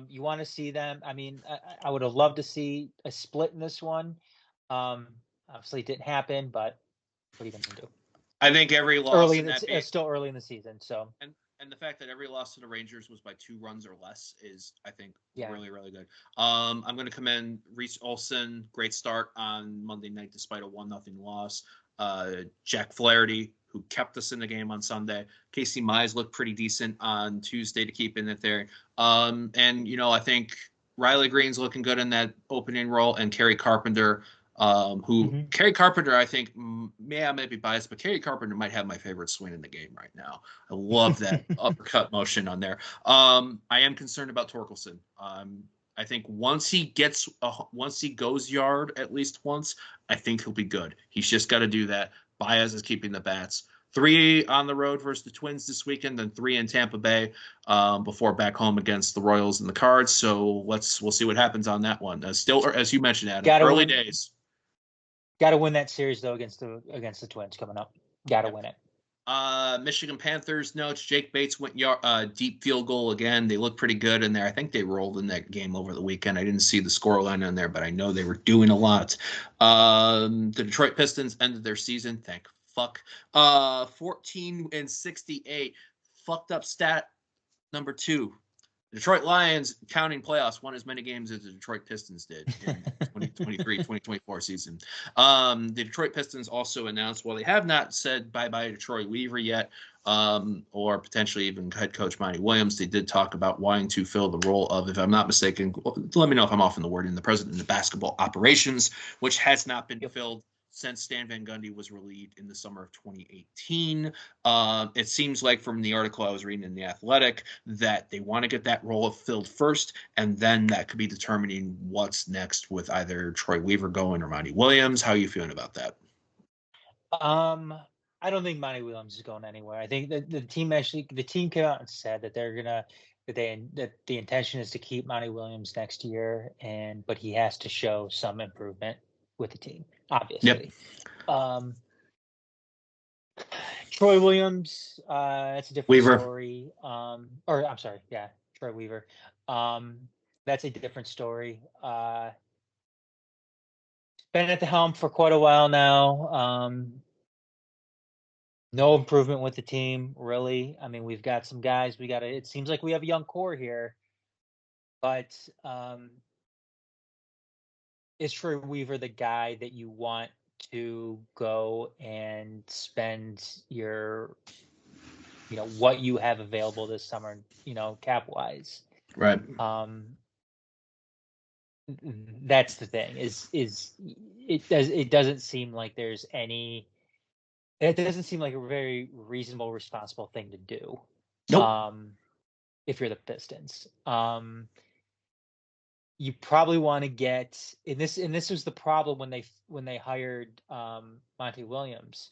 You want to see them. I mean, I would have loved to see a split in this one. Obviously, it didn't happen, but what are you going to do? I think every loss it's still early in the season. So and the fact that every loss to the Rangers was by 2 runs or less is, I think, really, really good. I'm going to commend Reese Olson. Great start on Monday night despite a 1-0 loss. Jack Flaherty, who kept us in the game on Sunday. Casey Mize looked pretty decent on Tuesday to keep in it there. And, I think Riley Green's looking good in that opening role, and Kerry Carpenter, Kerry Carpenter, I think, I might be biased, but Kerry Carpenter might have my favorite swing in the game right now. I love that uppercut motion on there. I am concerned about Torkelson. I think once he goes yard at least once, I think he'll be good. He's just got to do that. Baez is keeping the bats. 3 on the road versus the Twins this weekend, then 3 in Tampa Bay before back home against the Royals and the Cards. So we'll see what happens on that one. Still, as you mentioned, Adam, early days. Got to win that series though against the Twins coming up. Got to win it. Michigan Panthers notes Jake Bates went deep field goal again. They look pretty good in there. I think they rolled in that game over the weekend. I didn't see the scoreline on there, but I know they were doing a lot. The Detroit Pistons ended their season. Thank fuck. 14-68. Fucked up stat number 2. The Detroit Lions, counting playoffs, won as many games as the Detroit Pistons did in 2023-2024 season. The Detroit Pistons also announced, well, they have not said bye-bye to Troy Weaver yet, or potentially even head coach Monty Williams. They did talk about wanting to fill the role of, if I'm not mistaken, let me know if I'm off in the wording, the president of basketball operations, which has not been filled since Stan Van Gundy was relieved in the summer of 2018. It seems like from the article I was reading in The Athletic that they want to get that role filled first, and then that could be determining what's next with either Troy Weaver going or Monty Williams. How are you feeling about that? I don't think Monty Williams is going anywhere. I think that the team came out and said that that the intention is to keep Monty Williams next year, but he has to show some improvement with the team, obviously. Yep. Troy Williams, that's a different Weaver. story. Or I'm sorry, yeah, Troy Weaver. That's a different story. Been at the helm for quite a while now. No improvement with the team, really. I mean, we've got some guys. It seems like we have a young core here, but is Troy Weaver the guy that you want to go and spend what you have available this summer, cap wise? Right. That's the thing it doesn't seem like it doesn't seem like a very reasonable, responsible thing to do. Nope. If you're the Pistons, you probably want to get and this was the problem when they hired Monty Williams,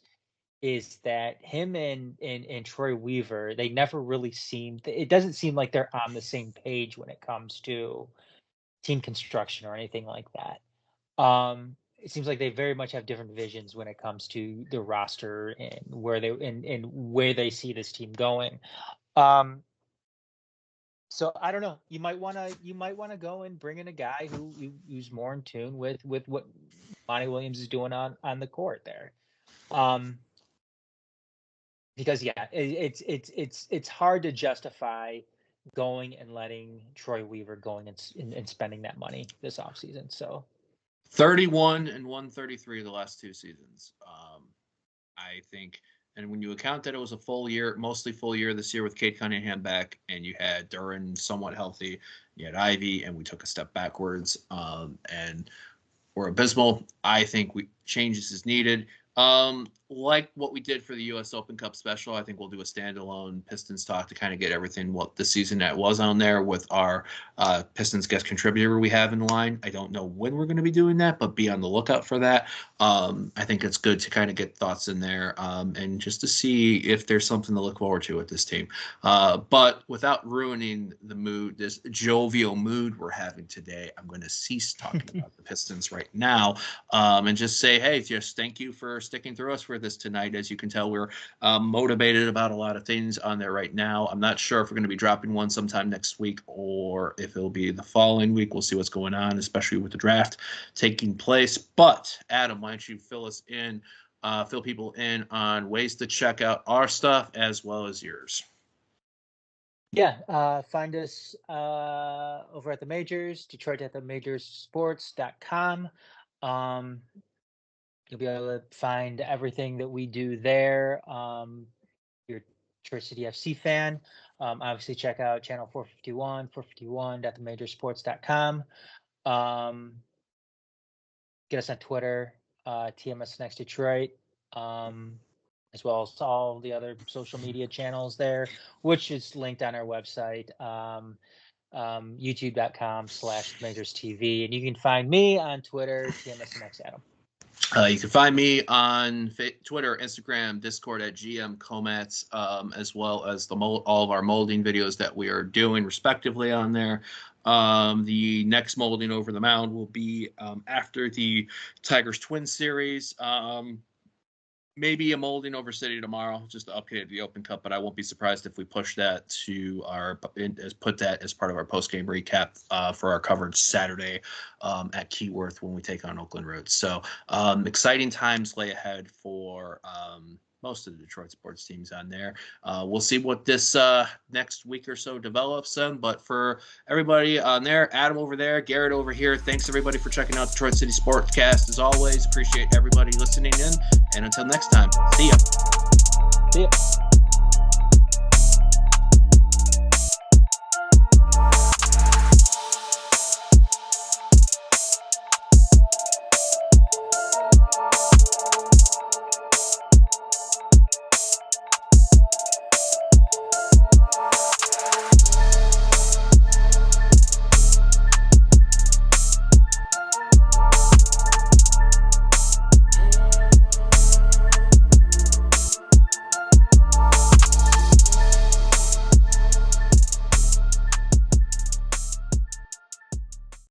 is that him and Troy Weaver, they never really it doesn't seem like they're on the same page when it comes to team construction or anything like that. It seems like they very much have different visions when it comes to the roster and where they see this team going. So I don't know. You might want to go and bring in a guy who's more in tune with what Monty Williams is doing on the court there. Because it's hard to justify going and letting Troy Weaver going and spending that money this offseason. So 31 and 133 the last 2 seasons. I think, and when you account that it was a mostly full year this year with Cade Cunningham back, and you had Duren somewhat healthy, you had Ivy, and we took a step backwards, and we're abysmal. I think changes is needed. Like what we did for the U.S. Open Cup special, I think we'll do a standalone Pistons talk to kind of get everything what the season that was on there with our Pistons guest contributor we have in line. I don't know when we're going to be doing that, but be on the lookout for that. I think it's good to kind of get thoughts in there and just to see if there's something to look forward to with this team. But without ruining the mood, this jovial mood we're having today, I'm going to cease talking about the Pistons right now and just say, hey, just thank you for sticking through us for this tonight. As you can tell, we're motivated about a lot of things on there right now. I'm not sure if we're going to be dropping one sometime next week or if it'll be the following week. We'll see what's going on, especially with the draft taking place. But Adam, why don't you fill people in on ways to check out our stuff as well as yours? Yeah, find us over at the majors, Detroit at the majorsports.com. You'll be able to find everything that we do there. You're a Detroit City FC fan, obviously check out channel 451, 451.themajorsports.com. Get us on Twitter, TMS Next Detroit, as well as all the other social media channels there, which is linked on our website, youtube.com/majorstv. And you can find me on Twitter, TMS Next Adam. You can find me on Twitter, Instagram, Discord at GM Komatz, as well as all of our molding videos that we are doing respectively on there. The next molding over the mound will be after the Tigers Twins series. maybe a Molding over City tomorrow, just to update the Open Cup. But I won't be surprised if we push that to put that as part of our post game recap for our coverage Saturday at Keyworth when we take on Oakland Roots. So exciting times lay ahead for most of the Detroit sports teams on there. We'll see what this next week or so develops in. But for everybody on there, Adam over there, Garret over here, thanks everybody for checking out Detroit City Sportscast. As always, appreciate everybody listening in. And until next time, see ya. See ya.